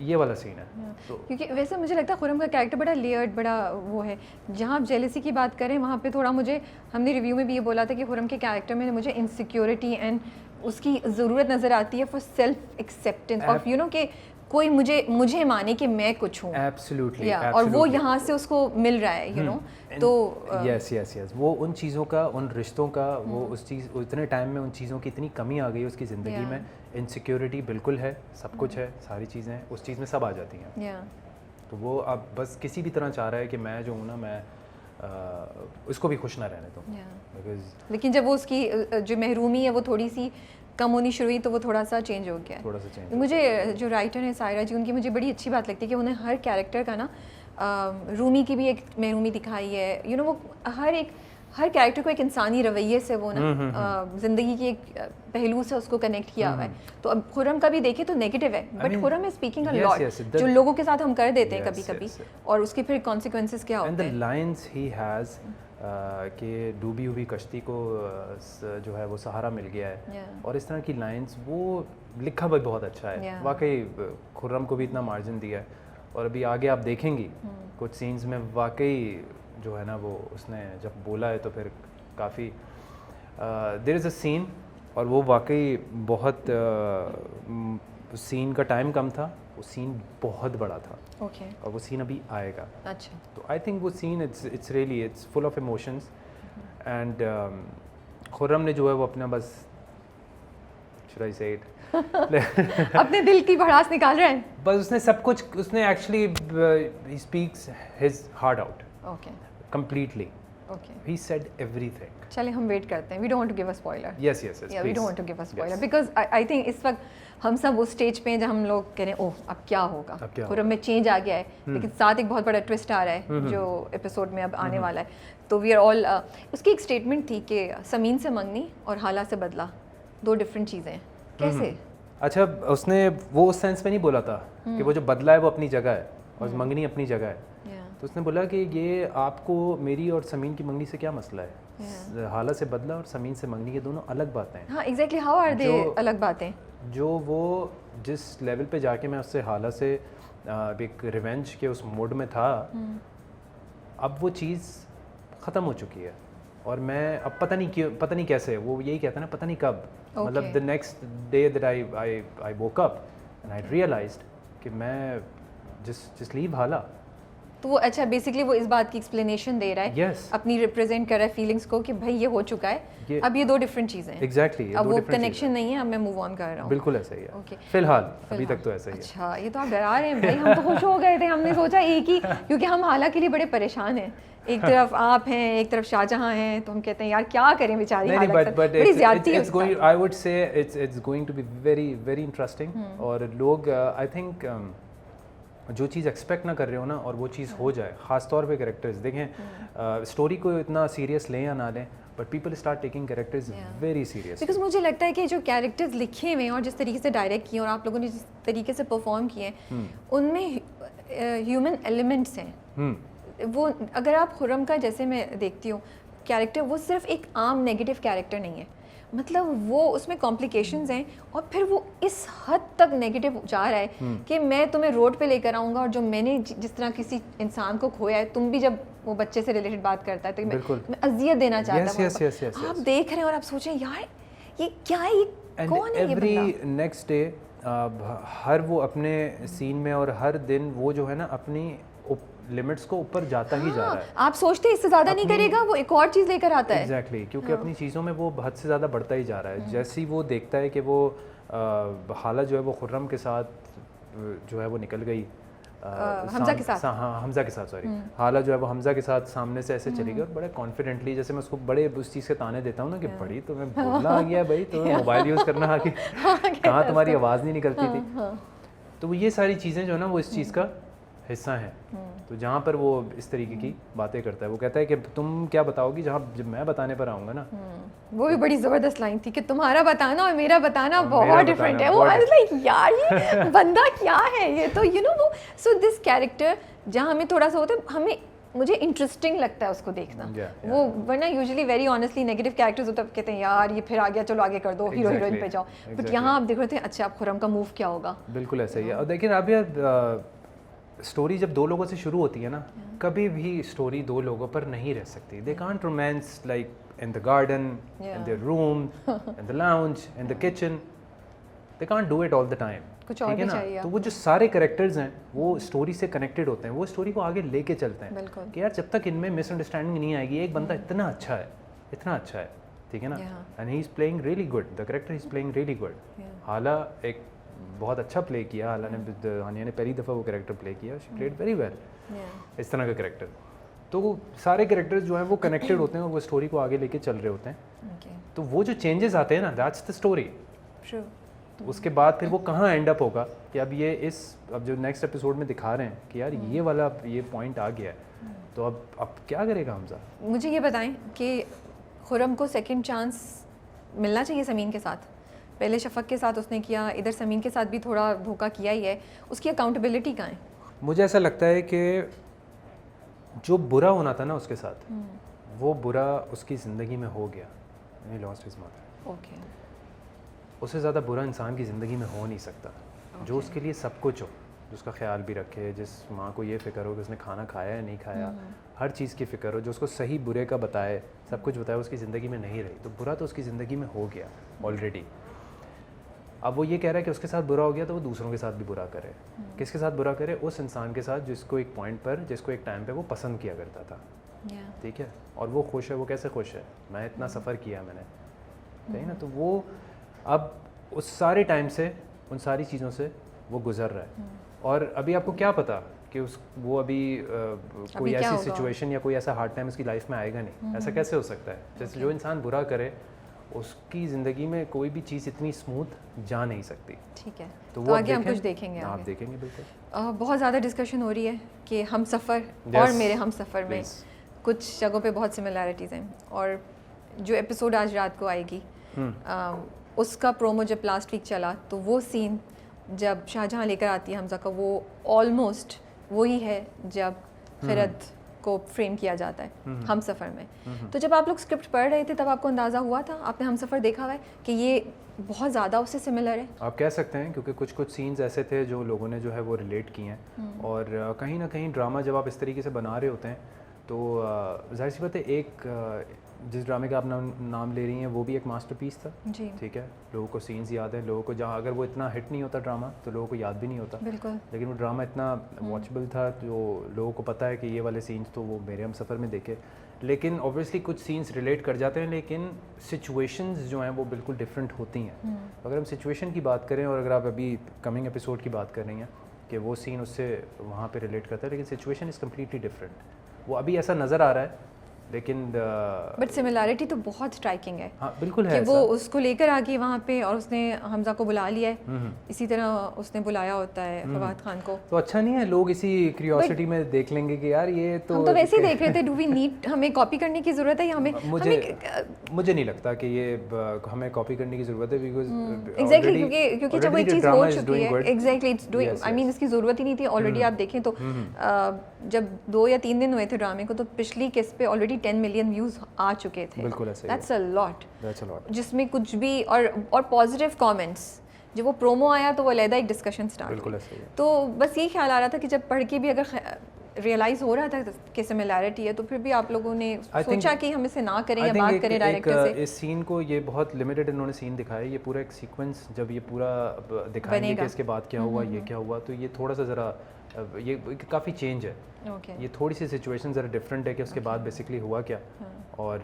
ये वाला सीन है। तो क्योंकि वैसे मुझे लगता है खुरम का कैरेक्टर बड़ा लेयर्ड, बड़ा वो है। जहाँ आप जेलसी की बात करें वहाँ पे थोड़ा मुझे, हमने रिव्यू में भी ये बोला था कि खुरम के कैरेक्टर में मुझे इनसिक्योरिटी एंड उसकी ज़रूरत नज़र आती है for self acceptance of you know कि कोई मुझे माने कि मैं कुछ हूँ। एब्सोल्युटली और वो यहाँ से उसको मिल रहा है यू नो। तो यस वो उन चीज़ों का, उन रिश्तों का, वो उस चीज़ उतने टाइम में उन चीज़ों की इतनी कमी आ गई उसकी ज़िंदगी में। इनसिक्योरिटी बिल्कुल है, सब कुछ है, सारी चीज़ें उस चीज़ में सब आ जाती हैं। तो वो अब बस किसी भी तरह चाह रहा है कि मैं जो हूँ ना, मैं उसको भी खुश ना रहने दूँ। बिकॉज लेकिन जब वो उसकी जो महरूमी है वो थोड़ी सी कम होनी शुरू हुई तो वो थोड़ा सा चेंज हो गया। थोड़ा सा चेंज। मुझे जो राइटर है सायरा जी, उनकी मुझे बड़ी अच्छी बात लगती है कि उन्हें हर कैरेक्टर का ना, रूमी की भी एक महरूमी दिखाई है, यू नो वो हर कैरेक्टर को एक इंसानी रवैये से वो ना ज़िंदगी की एक पहलू से उसको कनेक्ट किया हुआ है। तो अब खुरम का भी देखें तो नेगेटिव है, but Khurram is speaking a lot जो लोगों के साथ हम कर देते हैं कभी कभी, और उसके फिर कॉन्सिक्वेंसेस क्या होते हैं। And the lines he has कि डूबी हुई कश्ती को जो है वो सहारा मिल गया है, और इस तरह की लाइंस वो लिखा भी बहुत अच्छा है। वाकई खुर्रम को भी इतना मार्जिन दिया है, और अभी आगे आप देखेंगी कुछ सीन्स में वाकई जो है ना वो उसने जब बोला है तो फिर काफ़ी देयर इज़ अ सीन, और वो वाकई बहुत सीन का टाइम कम था, वो सीन बहुत बड़ा था। ओके। और वो सीन अभी आएगा। अच्छा। तो आई थिंक वो scene it's really it's full of emotions, and Khurram ने जो है वो अपना बस शुड आई से इट अपने दिल की भड़ास निकाल रहे हैं। बस उसने सब कुछ, उसने actually he speaks his heart out completely. Okay. He said everything. चले हम वेट करते हैं। We don't want to give a spoiler. Yes. Yeah, we don't want to give a spoiler because I think इस वक्त हम सब उस स्टेज पे हैं जहाँ हम लोग कह रहे हैं ओह अब क्या होगा। खुर्रम में चेंज आ गया है, लेकिन साथ एक बहुत बड़ा ट्विस्ट आ रहा है जो एपिसोड में अब आने वाला है। तो वी आर ऑल उसकी एक स्टेटमेंट थी कि समीन से मंगनी और हाला से बदला दो डिफरेंट चीज़ें हैं। कैसे? अच्छा, उसने वो उस सेंस में नहीं बोला था कि वो जो बदला है वो अपनी जगह है और मंगनी अपनी जगह है। तो उसने बोला कि ये आपको मेरी और समीन की मंगनी से क्या मसला है। हाला से बदला और समीन से मंगनी, ये दोनों अलग बातें हैं। हाँ एग्जैक्टली, हाउ आर दे अलग बातें? जो वो जिस लेवल पे जाके मैं उससे हाला से एक रिवेंज के उस मोड में था, अब वो चीज़ ख़त्म हो चुकी है, और मैं अब पता नहीं क्यों, पता नहीं कैसे, वो यही कहता है ना, पता नहीं कब, मतलब the next day that I woke up and I realised कि मैं जिस लीव हाला। तो वो अच्छा बेसिकली वो इस बात की एक्सप्लेनेशन दे रहा है, अपनी रिप्रेजेंट कर रहा है फीलिंग्स को कि भाई ये हो चुका है, अब ये दो डिफरेंट चीज़ें हैं। एग्जैक्टली, अब वो कनेक्शन नहीं है, अब मैं मूव ऑन कर रहा हूँ। बिल्कुल ऐसा ही है फिलहाल, अभी तक तो ऐसा ही है। अच्छा, ये तो आप डरा रहे हैं भाई, हम तो खुश हो गए थे, हमने सोचा एक ही, क्योंकि हम हाला के लिए बड़े परेशान हैं। एक तरफ आप हैं, एक तरफ शाहजहां हैं, तो हम कहते हैं यार क्या करें बेचारी हाला, बड़ी ज़्यादती है उसका। I would say it's going to be very very interesting, और लोग आई थिंक जो चीज़ एक्सपेक्ट ना कर रहे हो ना, और वो चीज़ हो जाए, ख़ास तौर पे कैरेक्टर्स देखें, स्टोरी को इतना सीरियस लें या ना लें, but people start taking characters very serious. Because मुझे लगता है कि जो कैरेक्टर्स लिखे हुए हैं और जिस तरीके से डायरेक्ट किए और आप लोगों ने जिस तरीके से परफॉर्म किए हैं, उनमें ह्यूमन एलिमेंट्स हैं। वो अगर आप खुर्रम का, जैसे मैं देखती हूँ कैरेक्टर, वो सिर्फ एक आम नेगेटिव कैरेक्टर नहीं है, मतलब वो उसमें कॉम्प्लिकेशंस हैं, और फिर वो इस हद तक नेगेटिव जा रहा है कि मैं तुम्हें रोड पे लेकर आऊँगा, और जो मैंने जिस तरह किसी इंसान को खोया है, तुम भी जब वो बच्चे से रिलेटेड बात करता है तो मैं अजियत देना चाहता हूँ। आप देख रहे हैं और आप सोचें यार ये क्या है, ये कौन है ये बंदा? एवरी नेक्स्ट डे हर वो अपने सीन में और हर दिन वो जो है ना अपनी लिमिट्स को ऊपर जाता ही जा रहा है। आप सोचते हैं इससे ज़्यादा नहीं करेगा, वो एक और चीज़ लेकर आता है। एग्जैक्टली, क्योंकि अपनी चीज़ों में वो हद से ज़्यादा बढ़ता ही जा रहा है। जैसे ही वो देखता है कि वो हाला जो है वो खुर्रम के साथ जो है वो निकल गई, हमजा के साथ, हाँ हमजा के साथ, सॉरी, हाला जो है वो हमजा के साथ सामने से ऐसे चली गई, और बड़े कॉन्फिडेंटली, जैसे मैं उसको बड़े उस चीज़ के ताने देता हूँ ना कि बड़ी तुम्हें बोलना आ गया भाई, तुम्हें मोबाइल यूज़ करना आ गया, कहाँ तुम्हारी आवाज़ नहीं निकलती थी। तो वो ये सारी चीज़ें जो है ना वो इस चीज़ का हिस्सा है। तो जहाँ पर वो इस तरीके की बातें करता है, वो कहता है कि तुम क्या बताओगी जब मैं बताने पर आऊँगा ना। वो भी बड़ी ज़बरदस्त लाइन थी कि तुम्हारा बताना और मेरा बताना बहुत डिफरेंट है। वो लाइक यार ये बंदा क्या है ये, तो यू नो वो, सो दिस कैरेक्टर जहाँ हमें थोड़ा सा होता है, हमें मुझे इंटरेस्टिंग लगता है उसको देखना। Yeah. वो वरना usually very honestly negative characters होते हैं, कहते हैं यार ये फिर आ गया, चलो आगे कर दो, हीरो हीरोइन पे जाओ। बट यहाँ आप देख रहे थे अच्छा अब खुर्रम का मूव क्या होगा। बिल्कुल ऐसा ही है। और देखिए आप यार, स्टोरी जब दो लोगों से शुरू होती है ना, कभी भी स्टोरी दो लोगों पर नहीं रह सकती। They can't romance like in the garden, in the room, in the lounge, in the kitchen, they can't do it all the time. कुछ और भी चाहिए। तो वो जो सारे कैरेक्टर्स हैं वो स्टोरी से कनेक्टेड होते हैं, वो स्टोरी को आगे लेके चलते हैं कि यार जब तक इनमें मिसअंडरस्टैंडिंग नहीं आएगी, एक बंदा इतना अच्छा है, इतना अच्छा है, ठीक है ना, and he is playing really good, the character is playing really good. हाला एक बहुत अच्छा प्ले किया, हानिया ने पहली दफ़ा वो कैरेक्टर प्ले किया, शी प्लेड वेरी वेल इस तरह का कैरेक्टर। तो वो सारे कैरेक्टर्स जो हैं वो कनेक्टेड होते हैं और वो स्टोरी को आगे लेके चल रहे होते हैं। तो वो जो चेंजेस आते हैं ना, दैट्स द स्टोरी। तो उसके बाद फिर वो कहाँ एंड अप होगा कि अब ये अब जो नेक्स्ट एपिसोड में दिखा रहे हैं कि यार ये वाला ये पॉइंट आ गया है, तो अब क्या करेगा हमजा? मुझे ये बताएं कि खुर्रम को सेकंड चांस मिलना चाहिए समीन के साथ। पहले शफक के साथ उसने किया, इधर समीन के साथ भी थोड़ा धोखा किया ही है, उसकी अकाउंटेबिलिटी कहाँ है? मुझे ऐसा लगता है कि जो बुरा होना था ना उसके साथ, वो बुरा उसकी ज़िंदगी में हो गया। He lost his mother. Okay. उससे ज़्यादा बुरा इंसान की ज़िंदगी में हो नहीं सकता। जो उसके लिए सब कुछ हो, जो उसका ख्याल भी रखे, जिस माँ को ये फ़िक्र हो कि उसने खाना खाया या नहीं खाया, हर चीज़ की फ़िक्र हो, जो उसको सही बुरे का बताए, सब कुछ बताए, उसकी ज़िंदगी में नहीं रही। तो बुरा तो उसकी ज़िंदगी में हो गया ऑलरेडी। अब वो ये कह रहा है कि उसके साथ बुरा हो गया तो वो दूसरों के साथ भी बुरा करे। किसके साथ बुरा करे? उस इंसान के साथ जिसको एक पॉइंट पर, जिसको एक टाइम पे वो पसंद किया करता था। ठीक है, और वो खुश है। वो कैसे खुश है? मैं इतना सफ़र किया मैंने, सही ना। तो वो अब उस सारे टाइम से, उन सारी चीज़ों से वो गुज़र रहा है। और अभी आपको क्या पता कि वो अभी कोई ऐसी सिचुएशन या कोई ऐसा हार्ड टाइम उसकी लाइफ में आएगा नहीं। ऐसा कैसे हो सकता है? जैसे जो इंसान बुरा करे उसकी ज़िंदगी में कोई भी चीज़ इतनी स्मूथ जा नहीं सकती। ठीक है, तो आगे हम कुछ देखेंगे। आप देखेंगे बिल्कुल। बहुत ज़्यादा डिस्कशन हो रही है कि हम सफ़र और मेरे हम सफ़र में कुछ जगहों पे बहुत सिमिलैरिटीज़ हैं। और जो एपिसोड आज रात को आएगी, उसका प्रोमो जब लास्ट वीक चला, तो वो सीन जब शाहजहां लेकर आती है हमजा का, वो ऑलमोस्ट वही है जब फिरद को फ्रेम किया जाता है हम सफ़र में। तो जब आप लोग स्क्रिप्ट पढ़ रहे थे तब आपको अंदाज़ा हुआ था? आपने हम सफ़र देखा हुआ है कि ये बहुत ज़्यादा उससे सिमिलर है? आप कह सकते हैं, क्योंकि कुछ सीन्स ऐसे थे जो लोगों ने जो है वो रिलेट किए हैं। और कहीं ना कहीं ड्रामा जब आप इस तरीके से बना रहे होते हैं तो जाहिर सी बात है, एक जिस ड्रामे का आप नाम ले रही हैं वो भी एक मास्टरपीस था जी। ठीक है, लोगों को सीन्स याद है, लोगों को जहाँ अगर वो इतना हिट नहीं होता ड्रामा तो लोगों को याद भी नहीं होता। बिल्कुल। लेकिन वो ड्रामा इतना वॉचेबल था जो लोगों को पता है कि ये वाले सीन्स तो वो मेरे हम सफ़र में देखे। लेकिन ऑब्वियसली कुछ सीन्स रिलेट कर जाते हैं, लेकिन सिचुएशंस जो हैं वो बिल्कुल डिफरेंट होती हैं। अगर हम सिचुएशन की बात करें, और अगर आप अभी कमिंग एपिसोड की बात कर रही हैं कि वो सीन उससे वहाँ पे रिलेट करता है, लेकिन सिचुएशन इज़ कम्प्लीटली डिफरेंट। वो अभी ऐसा नज़र आ रहा है, लेकिन बट सिमिलैरिटी तो बहुत स्ट्राइकिंग है। हाँ बिल्कुल है कि वो उसको लेकर आ गई वहाँ पे और उसने हमजा को बुला लिया है, इसी तरह उसने बुलाया होता है फवाद खान को। तो अच्छा नहीं है, लोग इसी क्यूरियोसिटी में देख लेंगे कि यार ये तो हम तो वैसे ही देख रहे थे। डू वी नीड, हमें कॉपी करने की ज़रूरत है या मुझे नहीं लगता कि ये हमें कॉपी करने की ज़रूरत है, बिकॉज एग्जैक्टली क्योंकि जब वो एक चीज़ हो चुकी है, exactly it's doing, I mean इसकी ज़रूरत ही नहीं थी। ऑलरेडी आप देखें तो जब 2 या 3 दिन हुए थे ड्रामे को, तो पिछली किस्त पे ऑलरेडी 10 मिलियन व्यूज आ चुके थे। बिल्कुल ऐसे। दैट्स अ लॉट, जिसमें कुछ भी और पॉजिटिव कमेंट्स। जब वो प्रोमो आया तो वो अलग एक डिस्कशन स्टार्ट। बिल्कुल ऐसे। तो बस यही ख्याल आ रहा था कि जब पढ़ के भी अगर रियलाइज हो रहा था कि सिमिलैरिटी है, तो फिर भी आप लोगों ने सोचा कि हम इसे ना करें या बात करें डायरेक्टर से। इस सीन को ये बहुत लिमिटेड इन्होंने सीन दिखाया, ये पूरा एक सीक्वेंस जब ये पूरा दिखाएंगे कि इसके बाद क्या हुआ, ये क्या हुआ, तो ये थोड़ा सा ज़रा ये काफ़ी चेंज है। ये थोड़ी सी सिचुएशन ज़रा डिफरेंट है कि उसके बाद बेसिकली हुआ क्या। और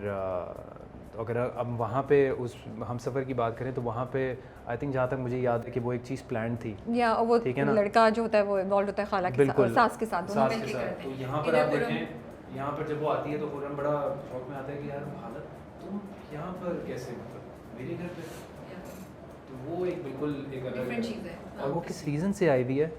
अगर अब वहाँ पे उस हम सफ़र की बात करें तो वहाँ पे आई थिंक जहाँ तक मुझे याद है कि वो एक चीज़ प्लान थी, या वो लड़का जो होता है वो इन्वॉल्व होता है खाला के साथ, सास के साथ। तो यहाँ पर आप देखें, यहाँ पर जब वो आती है तो खुर्रम बड़ा शौक में आता है कि यार हालत तुम यहाँ पर कैसे, मतलब मेरे घर पे। तो वो एक बिल्कुल एक अलग चीज़ है, और वो किस रीज़न से आई हुई है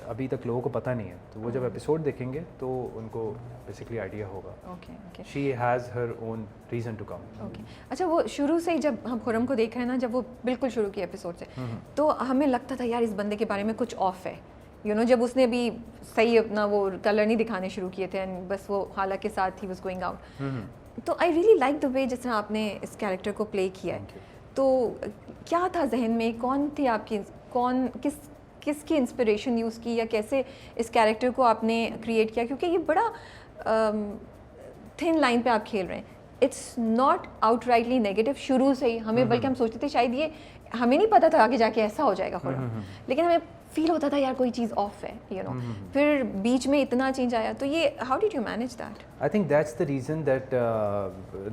अभी तक लोगों को पता नहीं है। तो वो जब एपिसोड देखेंगे तो उनको बेसिकली आइडिया होगा। Okay. She has her own reason to come. Okay, अच्छा, वो शुरू से ही जब हम खुर्रम को देख रहे हैं ना, जब वो बिल्कुल शुरू की एपिसोड से, तो हमें लगता था यार इस बंदे के बारे में कुछ ऑफ है, जब उसने भी सही अपना वो कलर नहीं दिखाने शुरू किए थे एंड बस वो हाला के साथ ही वाज गोइंग आउट, तो I really like the way जिस तरह आपने इस कैरेक्टर को प्ले किया है। तो क्या था जहन में, कौन थी आपकी, किसकी इंस्पिरेशन यूज़ की, या कैसे इस कैरेक्टर को आपने क्रिएट किया? क्योंकि ये बड़ा थिन लाइन पे आप खेल रहे हैं। इट्स नॉट आउटराइटली नेगेटिव शुरू से ही हमें, बल्कि हम सोचते थे शायद ये, हमें नहीं पता था आगे जाके ऐसा हो जाएगा खुरम, लेकिन हमें फील होता था यार कोई चीज़ ऑफ है, फिर बीच में इतना चेंज आया। तो ये how did you manage that? I think that's the reason that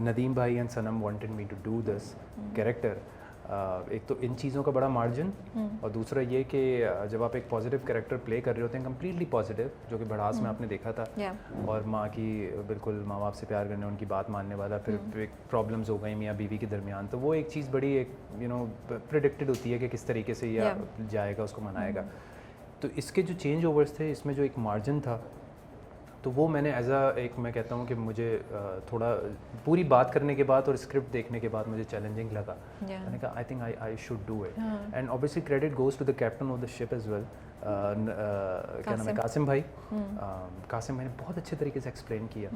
Nadeem भाई and Sanam wanted me to do this character. एक तो इन चीज़ों का बड़ा मार्जिन, और दूसरा ये कि जब आप एक पॉजिटिव कैरेक्टर प्ले कर रहे होते हैं, कम्प्लीटली पॉजिटिव, जो कि भड़ास में आपने देखा था, और माँ की बिल्कुल माँ बाप से प्यार करने, उनकी बात मानने वाला, फिर एक प्रॉब्लम्स हो गई मियाँ बीवी के दरमियान, तो वो एक चीज़ बड़ी एक प्रिडिक्टेड होती है कि किस तरीके से ये जाएगा, उसको मनाएगा। तो इसके जो चेंज ओवर्स थे, इसमें जो एक मार्जिन था, तो वो मैंने एज एक मैं कहता हूँ कि मुझे थोड़ा पूरी बात करने के बाद और स्क्रिप्ट देखने के बाद मुझे चैलेंजिंग लगा। मैंने कहा I think I should do it, and obviously credit goes to the captain of the ship as well, क्या नाम है, कासिम भाई। कासिम भाई ने बहुत अच्छे तरीके से एक्सप्लेन किया,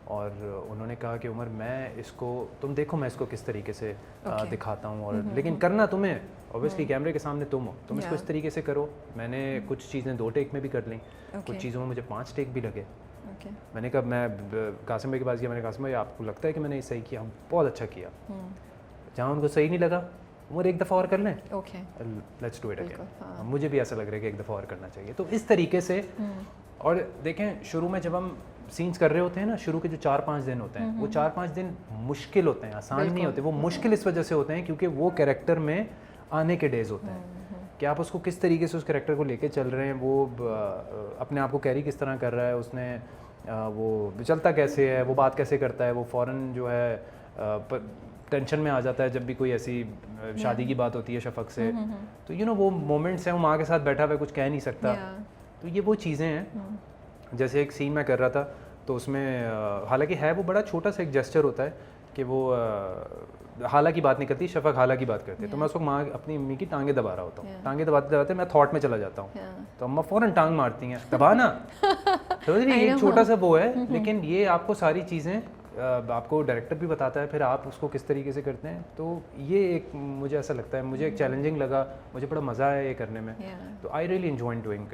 और उन्होंने कहा कि उमर मैं इसको, तुम देखो मैं इसको किस तरीके से दिखाता हूँ, और लेकिन करना तुम्हें, ऑब्वियसली कैमरे के सामने तुम हो, तुम इसको इस तरीके से करो। मैंने कुछ चीज़ें 2 टेक में भी कर लीं, कुछ चीज़ों में मुझे 5 टेक भी लगे। मैंने कहा, मैं कासिम भाई के पास गया, मैंने कहा कासिम भाई आपको लगता है कि मैंने सही किया? बहुत अच्छा किया। जहाँ उनको सही नहीं लगा, वो एक दफ़ा और कर लें, लेट्स डू इट अगेन। मुझे भी ऐसा लग रहा है कि एक दफ़ा और करना चाहिए। तो इस तरीके से, और देखें शुरू में जब हम सीन्स कर रहे होते हैं ना, शुरू के जो 4-5 दिन होते हैं, वो 4-5 दिन मुश्किल होते हैं, आसान नहीं होते। वो मुश्किल इस वजह से होते हैं क्योंकि वो कैरेक्टर में आने के डेज होते हैं कि आप उसको किस तरीके से उस कैरेक्टर को लेके चल रहे हैं, वो अपने आप को कैरी किस तरह कर रहा है, उसने वो चलता कैसे है, वो बात कैसे करता है, वो फ़ौरन जो है टेंशन में आ जाता है जब भी कोई ऐसी शादी की बात होती है शफक से। तो वो मोमेंट्स हैं, वो माँ के साथ बैठा हुआ कुछ कह नहीं सकता। तो ये वो चीज़ें हैं। जैसे एक सीन मैं कर रहा था, तो उसमें हालांकि है वो बड़ा छोटा सा एक जेस्चर होता है कि वो हाला की बात नहीं करती, शफक हाला की बात करती है। तो मैं उसको माँ अपनी अम्मी की टांगे दबा रहा होता हूँ, टांगे दबाते दबाते मैं थॉट में चला जाता हूँ, तो अम्मा फ़ौरन टांग मारती हैं, दबाना। तो एक छोटा सा वो है, लेकिन ये आपको सारी चीज़ें आपको डायरेक्टर भी बताता है, फिर आप उसको किस तरीके से करते हैं। तो ये एक मुझे ऐसा लगता है, मुझे एक चैलेंजिंग लगा, मुझे बड़ा मज़ा आया ये करने में। तो आई really enjoyed doing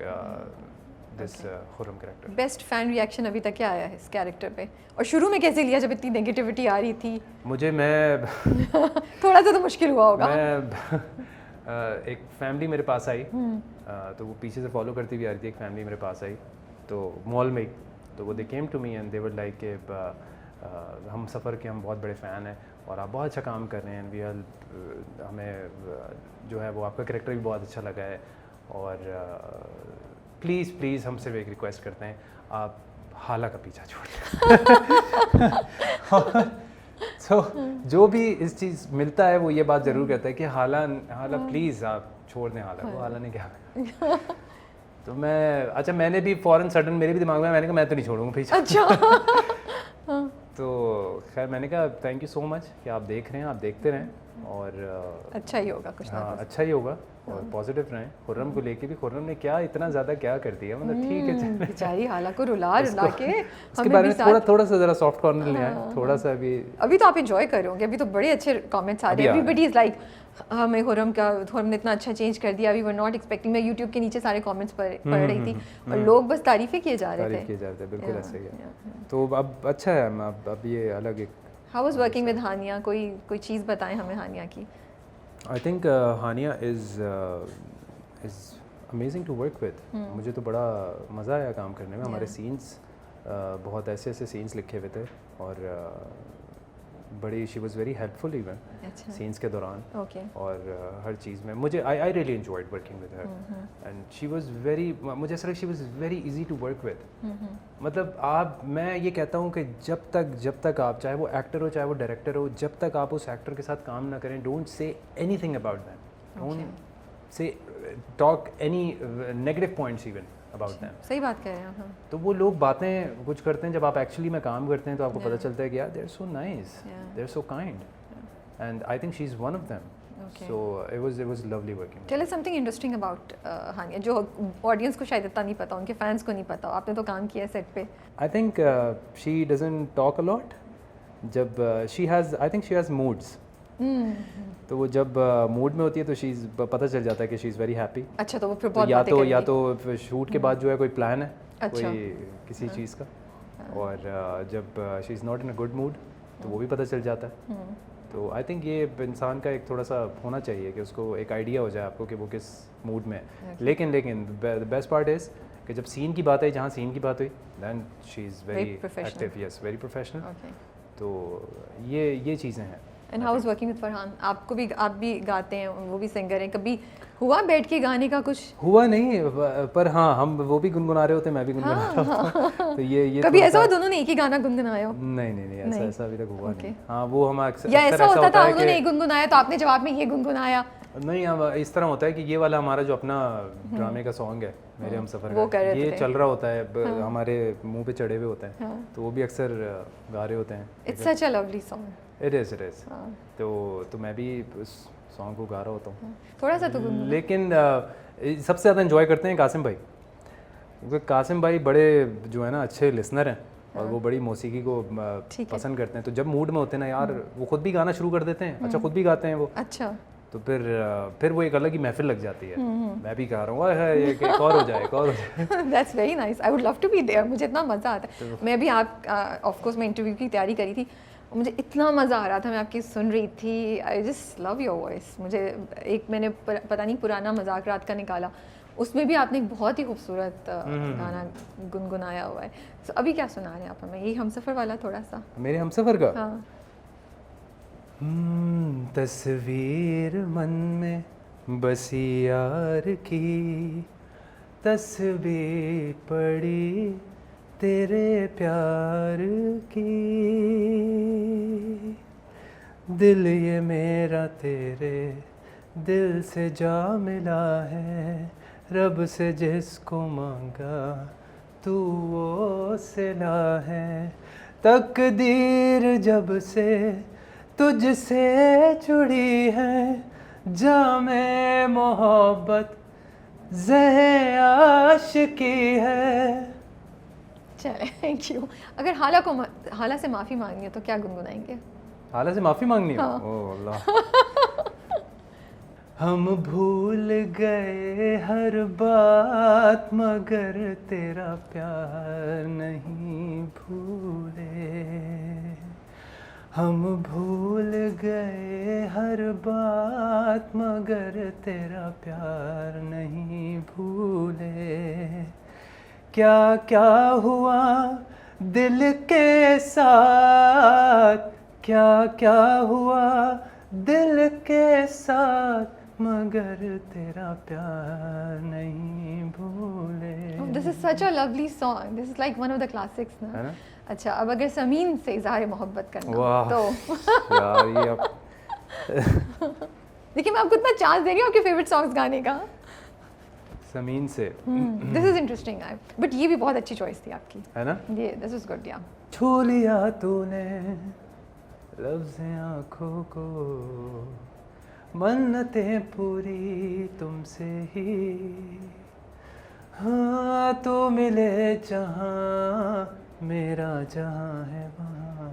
this Khurram character. Best fan reaction अभी तक क्या आया है इस कैरेक्टर पे, और शुरू में कैसे लिया जब इतनी नेगेटिविटी आ रही थी? मैं थोड़ा सा तो मुश्किल हुआ होगा। एक फैमिली मेरे पास आई, तो वो पीछे से फॉलो करती हुई आ रही थी। एक फैमिली मेरे पास आई, तो मॉल में ही, तो वो they came to me and they were like के हम सफ़र के हम बहुत बड़े फ़ैन हैं और आप बहुत अच्छा काम कर रहे हैं, वी आर हमें जो है वो आपका कैरेक्टर भी बहुत अच्छा लगा है, और प्लीज़ हम सिर्फ एक रिक्वेस्ट करते हैं, आप हाला का पीछा छोड़ दें। सो जो भी इस चीज़ मिलता है वो ये बात ज़रूर कहता है कि हाला प्लीज़ आप छोड़ दें हाला को। हाला ने क्या तो मैंने भी फ़ौरन सडन मेरे भी दिमाग में, मैंने कहा मैं तो नहीं छोड़ूंगा पीछा। अच्छा। तो खैर मैंने कहा थैंक यू सो मच कि आप देख रहे हैं, आप देखते रहें, और अच्छा ही होगा कुछ। हाँ, अच्छा ही होगा, और पॉजिटिव रहें। खुर्रम को लेके भी, खुर्रम ने क्या इतना ज़्यादा क्या कर दिया, मतलब ठीक है बेचारी हाला को रुला के इसके बारे में थोड़ा सा ज़रा सॉफ्ट कॉर्नर ले आए, थोड़ा सा। अभी तो आप एंजॉय कर रहे होंगे, अभी तो बड़े अच्छे कमेंट्स आ रहे हैं, एवरीबॉडी इज लाइक हमें खुर्रम ने इतना अच्छा चेंज कर दिया, वी वर नॉट एक्सपेक्टिंग। मैं यूट्यूब के नीचे सारे कमेंट्स पढ़ रही थी और लोग बस तारीफ़ें किए जा रहे थे। बिल्कुल ऐसे ही है। तो अब अच्छा है, अब ये अलग एक। How was working with Hania? कोई चीज़ बताएं हमें हानिया की। I think Hania is amazing to work with. मुझे तो बड़ा मज़ा आया काम करने में। हमारे सीन्स बहुत ऐसे सीन्स लिखे हुए थे, और बड़ी she was very helpful even scenes के दौरान, और हर चीज़ में मुझे I really enjoyed working with her, and she was very, मुझे ऐसा लगा she was very easy to work with. मतलब मैं ये कहता हूँ कि जब तक आप, चाहे वो एक्टर हो चाहे वो डायरेक्टर हो, जब तक आप उस एक्टर के साथ काम ना करें, don't say anything about them, don't say talk any negative points even about them. सही बात कह रहे हैं। हाँ। तो वो लोग बातें कुछ करते हैं, जब आप एक्चुअली में काम करते हैं तो आपको पता चलता है कि यार they are so nice, they are so kind, and I think she is one of them. Okay. So it was lovely working. Tell us something interesting about हानिया जो ऑडियंस को शायद इतना नहीं पता, उनके फैंस को नहीं पता, आपने तो काम किया सेट पे. I think she doesn't talk a lot. जब I think she has moods. तो वो जब मूड में होती है तो पता चल जाता है कि शी इज़ वेरी हैप्पी. अच्छा, तो वो फिर बहुत या तो शूट के बाद जो है कोई प्लान है, अच्छा, कोई किसी चीज़ का, और जब she is not in a good mood तो वो भी पता चल जाता है. तो आई थिंक ये इंसान का एक थोड़ा सा होना चाहिए कि उसको एक आइडिया हो जाए आपको कि वो किस मूड में है. लेकिन द बेस्ट पार्ट इज़ कि जब सीन की बात आई, जहाँ सीन की बात हुई, then she is very active. Yes, very professional. तो ये चीज़ें हैं. And how is working with Farhan? आप भी गाते हैं, वो भी सिंगर हैं. कभी हुआ बैठ के गाने का कुछ? हुआ नहीं, पर हाँ, हम वो भी गुनगुना रहे होते हैं, मैं भी गुनगुना रहा हूँ. तो ये कभी ऐसा हुआ दोनों ने एक ही गाना गुनगुनाया हो? नहीं, ऐसा अभी तक हुआ नहीं. हाँ, वो हम अक्सर या ऐसा होता था उन्होंने एक गुनगुनाया तो आपने जवाब में ये गुनगुनाया? नहीं, अब इस तरह होता है कि ये वाला हमारा जो अपना ड्रामे का सॉन्ग है, मेरे हम सफ़र का, ये चल रहा होता है, हमारे मुंह पे चढ़े हुए होते हैं, तो वो भी अक्सर गा रहे होते हैं. It's such a lovely song. It is. तो मैं भी उस सॉन्ग को गा रहा होता हूँ थोड़ा सा. तो लेकिन सबसे ज़्यादा एंजॉय करते हैं कासिम भाई, क्योंकि कासिम भाई बड़े जो है ना अच्छे लिसनर हैं, और वो बड़ी मौसीकी को पसंद करते हैं. तो जब मूड में होते हैं ना यार, वो खुद भी गाना शुरू कर देते हैं. अच्छा, खुद भी गाते हैं वो. अच्छा. तो फिर वो एक अलग ही महफिल लग जाती है. मैं भी गा रहा हूँ, एक और हो जाए, एक और हो जाए. That's very nice. I would love to be there. मुझे इतना मज़ा आता है. मैं भी ऑफ कोर्स मैं इंटरव्यू की तैयारी करी थी, मुझे इतना मज़ा आ रहा था, मैं आपकी सुन रही थी. I just love your voice. मुझे मैंने पता नहीं पुराना मजाक रात का निकाला, उसमें भी आपने एक बहुत ही खूबसूरत गाना गुनगुनाया हुआ है. तो अभी क्या सुना रहे हैं आप हमें? यही हमसफ़र वाला थोड़ा सा. मेरे हमसफ़र का? हाँ. तस्वीर मन में बसी यार की, तस्वीर पड़ी तेरे प्यार की, दिल ये मेरा तेरे दिल से जा मिला है, रब से जिसको मांगा तू वो सिला है. तकदीर जब से तुझसे जुड़ी है, जामे मोहब्बत ज़हे आशिकी है. चले, थैंक यू. अगर हाला से माफ़ी मांगनी है तो क्या गुनगुनाएंगे? हाला से माफ़ी मांगनी है? हाँ. ओह अल्लाह. हम भूल गए हर बात मगर तेरा प्यार नहीं भूले. हम भूल गए हर बात मगर तेरा प्यार नहीं भूले. क्या क्या हुआ दिल के साथ, क्या क्या हुआ दिल के साथ मगर तेरा प्यार नहीं भूले. This is such a lovely song. This is like one of the classics ना. अच्छा, अब अगर ज़मीन से इज़हार मोहब्बत करना तो यार ये अब देखिए, मैं आपको इतना चांस दे रही हूँ आपके फेवरेट सॉन्ग्स गाने का. ज़मीन से. This is interesting. बट ये भी बहुत अच्छी चॉइस थी आपकी, है ना? ये दिस इज गुड. या छू लिया तूने लफ्ज़ आँखों को, मन्नतें पूरी तुमसे ही. हाँ, तो मिले जहाँ मेरा जहाँ है वहाँ,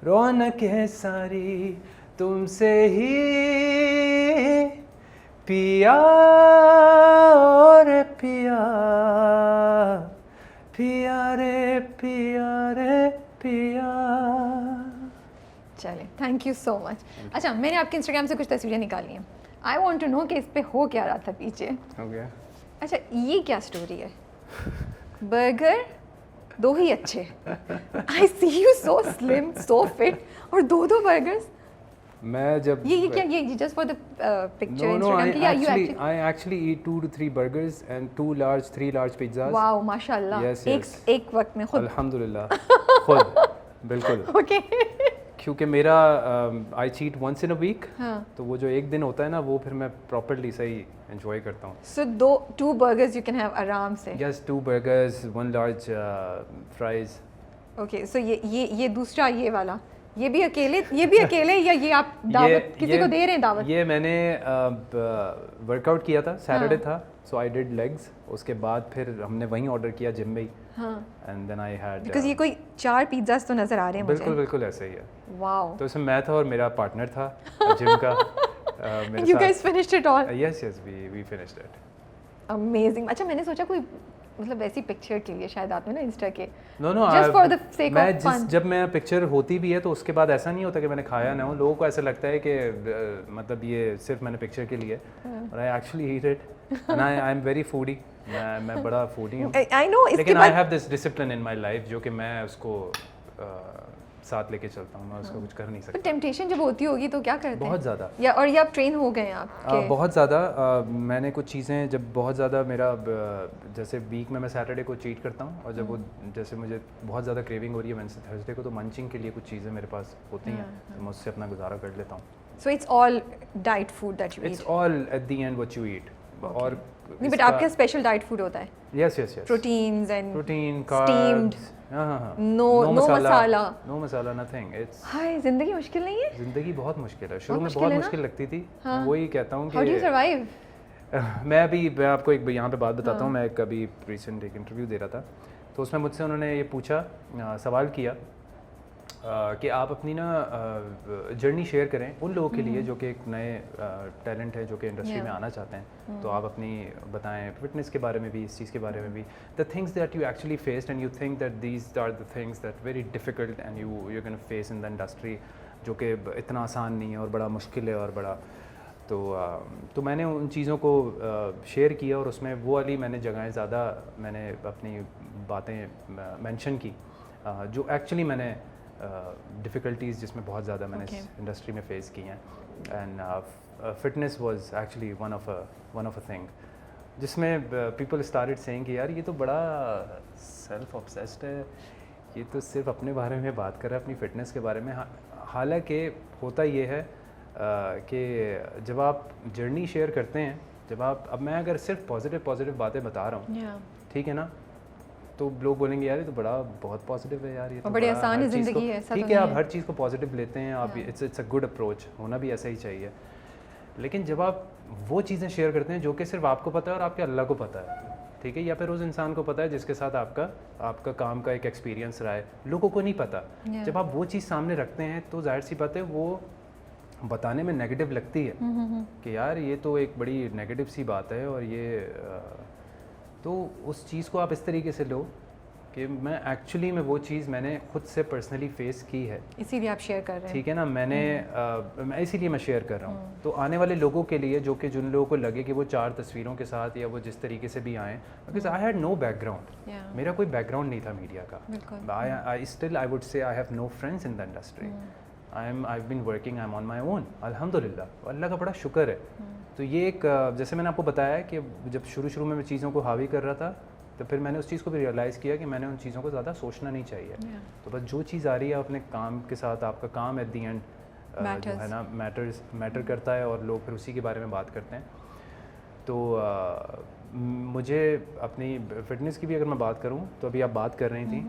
रौनकें सारी तुमसे ही. पिया और पिया, पिया रे पिया रे पिया. चले, थैंक यू सो मच. अच्छा, मैंने आपके इंस्टाग्राम से कुछ तस्वीरें निकाली हैं. आई वॉन्ट टू नो कि इस पे हो क्या रहा था पीछे. हो गया. अच्छा, ये क्या स्टोरी है? बर्गर दो ही अच्छे. I see you so slim, so fit, और दो बर्गर्स. मैं जब ये क्या, ये just for the picture No, Instagram की, या you actually? I actually eat 2 to 3 burgers and 3 large pizzas. Wow, माशाल्लाह. Yes. एक वक्त में खुद. अल्हम्दुलिल्लाह. खुद बिल्कुल. ओके. क्योंकि मेरा I cheat once in a week. हाँ. तो वो जो एक दिन होता है ना, वो फिर मैं प्रॉपर्ली सही एंजॉय करता हूँ. So 2 burgers you can have आराम से. Yes, 2 burgers, 1 large fries. Okay, so ये दूसरा, ये वाला ये भी अकेले या ये आप दावत किसी को दे रहे हैं दावत? ये मैंने वर्कआउट किया था, सैटरडे था, सो आई डिड लेग्स। उसके बाद फिर हमने वहीं ऑर्डर किया जिम में ही, and then I had because ये कोई 4 पिज़्ज़ास तो नज़र आ रहे हैं मुझे। बिल्कुल बिल्कुल ऐसे ही है। वाओ। तो इसमें मैं था और मेरा पार्टनर था जिम का। मेरे You guys finished it all? Yes, we finished it. Amazing. अच्छा, मैंने सोचा कोई मतलब ऐसी पिक्चर के लिए शायद आपने ना इंस्टा के No, just for the sake of fun. जब मैं पिक्चर होती भी है तो उसके बाद ऐसा नहीं होता कि मैंने खाया ना हो। लोगों को ऐसा लगता है कि मतलब ये सिर्फ मैंने पिक्चर के लिए, और I actually eat it and I am very foodie. मैं बड़ा फूडी हूँ। I know, इसके लेकिन बाद I have this discipline in my life जो कि मैं उसको साथ लेके चलता हूँ। मैं उसका कुछ कर नहीं तो सकता। टेम्पटेशन जब होती होगी तो क्या करते हैं? बहुत ज़्यादा। या और ये आप ट्रेन हो गए हैं आपके? बहुत ज़्यादा। मैंने कुछ चीज़ें जब बहुत ज़्यादा मेरा जैसे वीक में मैं सैटरडे को चीट करता हूँ, और जब वो जैसे मुझे बहुत ज़्यादा क्रेविंग हो रही है वेडनेसडे थर्सडे को, तो मंचिंग के लिए कुछ चीज़ें मेरे पास होती हैं, तो मैं उससे अपना गुजारा कर लेता हूँ। So it's all diet food that you it's eat? All at the end what you eat. और नहीं, बट आपके स्पेशल डाइट फूड होता है? Yes yes yes. Proteins and protein, steamed? Carbs, हाँ, No masala? No masala, nothing. It's हाय, जिंदगी मुश्किल नहीं है? ज़िंदगी बहुत मुश्किल है। शुरू में मुश्किल बहुत है ना? मुश्किल लगती थी। हाँ। वही कहता हूँ How do you कि survive? मैं आपको एक यहाँ पे बात बताता हूँ। मैं कभी रिसेंट एक इंटरव्यू दे रहा था, तो उसमें मुझसे उन्होंने ये पूछा, सवाल किया कि आप अपनी ना जर्नी शेयर करें उन लोगों के लिए जो कि एक नए टैलेंट है, जो कि इंडस्ट्री में आना चाहते हैं। तो आप अपनी बताएं फिटनेस के बारे में भी, इस चीज़ के बारे में भी, the things that you actually faced and you think that these are the things that very difficult and you can face in the industry, जो कि इतना आसान नहीं है और बड़ा मुश्किल है और बड़ा। तो मैंने उन चीज़ों को शेयर किया, और उसमें वो वाली मैंने जगहें ज़्यादा मैंने अपनी बातें मेंशन की जो एक्चुअली मैंने डिफ़िकल्टीज़ जिसमें बहुत ज़्यादा मैंने इस इंडस्ट्री में फेस की हैं। And fitness was actually one of a thing जिसमें पीपल स्टार्टेड सेइंग कि यार ये तो बड़ा सेल्फ ऑब्सेस्ड है, ये तो सिर्फ अपने बारे में बात कर रहा है, अपनी फ़िटनेस के बारे में। हालांकि होता ये है कि जब आप जर्नी शेयर करते हैं, जब आप, अब मैं अगर सिर्फ पॉजिटिव बातें बता रहा हूँ, ठीक है ना, तो लोग बोलेंगे यार ये तो बहुत पॉजिटिव है यार, ये तो बड़ी आसान है ज़िंदगी है। ठीक है, आप हर चीज़ को पॉजिटिव लेते हैं आप, इट्स अ गुड अप्रोच, होना भी ऐसा ही चाहिए। लेकिन जब आप वो चीज़ें शेयर करते हैं जो कि सिर्फ आपको पता है और आपके अल्लाह को पता है, ठीक है, या फिर उस इंसान को पता है जिसके साथ आपका काम का एक एक्सपीरियंस रहा है, लोगों को नहीं पता। जब आप वो चीज़ सामने रखते हैं तो जाहिर सी बात है वो बताने में नेगेटिव लगती है कि यार ये तो एक बड़ी नेगेटिव सी बात है, और ये तो उस चीज़ को आप इस तरीके से लो कि मैं एक्चुअली में वो चीज़ मैंने खुद से पर्सनली फेस की है, इसीलिए आप शेयर कर रहे हैं। ठीक है ना, मैं इसीलिए मैं शेयर कर रहा हूँ। तो आने वाले लोगों के लिए जो कि जिन लोगों को लगे कि वो 4 तस्वीरों के साथ या वो जिस तरीके से भी आएँ, because I had no background, मेरा कोई बैकग्राउंड नहीं था मीडिया का। I still I would say I have no friends in the industry, I have been working, I am on my own, अल्हम्दुलिल्लाह, अल्लाह का बड़ा शुक्र है। तो ये एक जैसे मैंने आपको बताया कि जब शुरू में मैं चीज़ों को हावी कर रहा था, तो फिर मैंने उस चीज़ को भी रियलाइज़ किया कि मैंने उन चीज़ों को ज़्यादा सोचना नहीं चाहिए। तो बस जो चीज़ आ रही है अपने काम के साथ, आपका काम एट दी एंड जो है ना मैटर करता है, और लोग फिर उसी के बारे में बात करते हैं। तो मुझे अपनी फिटनेस की भी अगर मैं बात करूँ, तो अभी आप बात कर रही थी,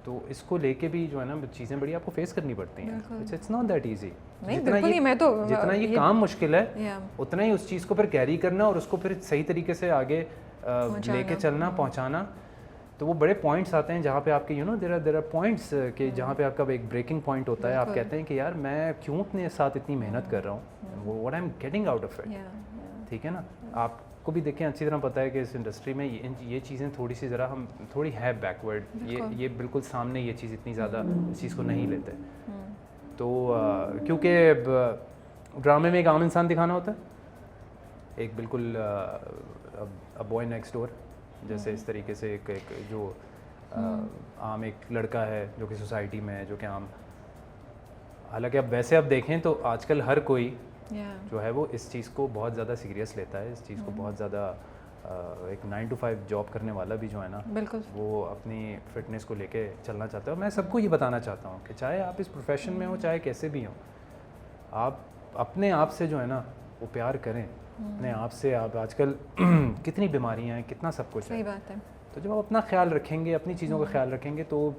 तो इसको लेके भी जो है ना चीज़ें बड़ी आपको फेस करनी पड़ती हैं। It's not that easy. जितना ये काम मुश्किल है, उतना ही उस चीज़ को फिर कैरी करना और उसको फिर सही तरीके से आगे लेके चलना, पहुंचाना। तो वो बड़े पॉइंट्स आते हैं जहाँ पे आपके देयर आर पॉइंट्स के जहाँ पे आपका एक ब्रेकिंग पॉइंट होता है। आप कहते हैं कि यार मैं क्यों अपने साथ इतनी मेहनत कर रहा हूँ, what I am getting out of it, ठीक है ना। आपको भी देखें अच्छी तरह पता है कि इस इंडस्ट्री में ये चीज़ें थोड़ी सी ज़रा हम थोड़ी है बैकवर्ड, ये बिल्कुल सामने ये चीज़ इतनी ज़्यादा इस चीज़ को नहीं लेते। तो क्योंकि ड्रामे में एक आम इंसान दिखाना होता है, एक बिल्कुल अ बॉय नेक्स्ट डोर जैसे, इस तरीके से एक जो आम एक लड़का है जो कि सोसाइटी में है, जो कि आम, हालांकि अब वैसे आप देखें तो आजकल हर कोई जो है वो इस चीज़ को बहुत ज़्यादा सीरियस लेता है, इस चीज़ को बहुत ज़्यादा एक 9 to 5 जॉब करने वाला भी जो है ना, वो अपनी फिटनेस को लेके चलना चाहता है। और मैं सबको ये बताना चाहता हूँ कि चाहे आप इस प्रोफेशन में हो, चाहे कैसे भी हो, आप अपने आप से जो है ना वो प्यार करें अपने आप से। आप आजकल कितनी बीमारियां हैं, कितना सब कुछ है, सही बात है। तो जब आप अपना ख्याल रखेंगे, अपनी चीज़ों का ख्याल रखेंगे, तो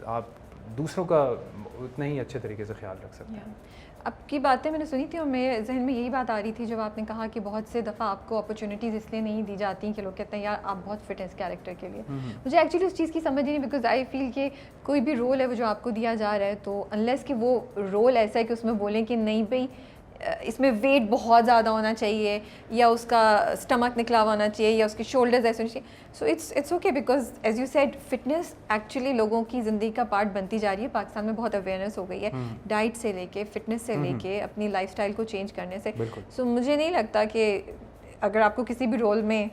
आप दूसरों का उतना ही अच्छे तरीके से ख्याल रख सकते हैं। आपकी बातें मैंने सुनी थी और मेरे जहन में यही बात आ रही थी जब आपने कहा कि बहुत से दफ़ा आपको अपॉर्चुनिटीज़ इसलिए नहीं दी जाती कि लोग कहते हैं यार आप बहुत फिट हैं इस कैरेक्टर के लिए। मुझे एक्चुअली उस चीज़ की समझ ही नहीं, बिकॉज आई फील कि कोई भी रोल है वो जो आपको दिया जा रहा है, तो अनलेस कि वो रोल ऐसा है कि उसमें बोलें कि नहीं भाई इसमें वेट बहुत ज़्यादा होना चाहिए या उसका स्टमक निकला हुआ होना चाहिए या उसके शोल्डर्स ऐसे होने चाहिए, so it's okay, because as you said fitness actually लोगों की ज़िंदगी का पार्ट बनती जा रही है। पाकिस्तान में बहुत अवेयरनेस हो गई है डाइट से लेके फिटनेस से लेके अपनी लाइफस्टाइल को चेंज करने से। सो मुझे नहीं लगता कि अगर आपको किसी भी रोल में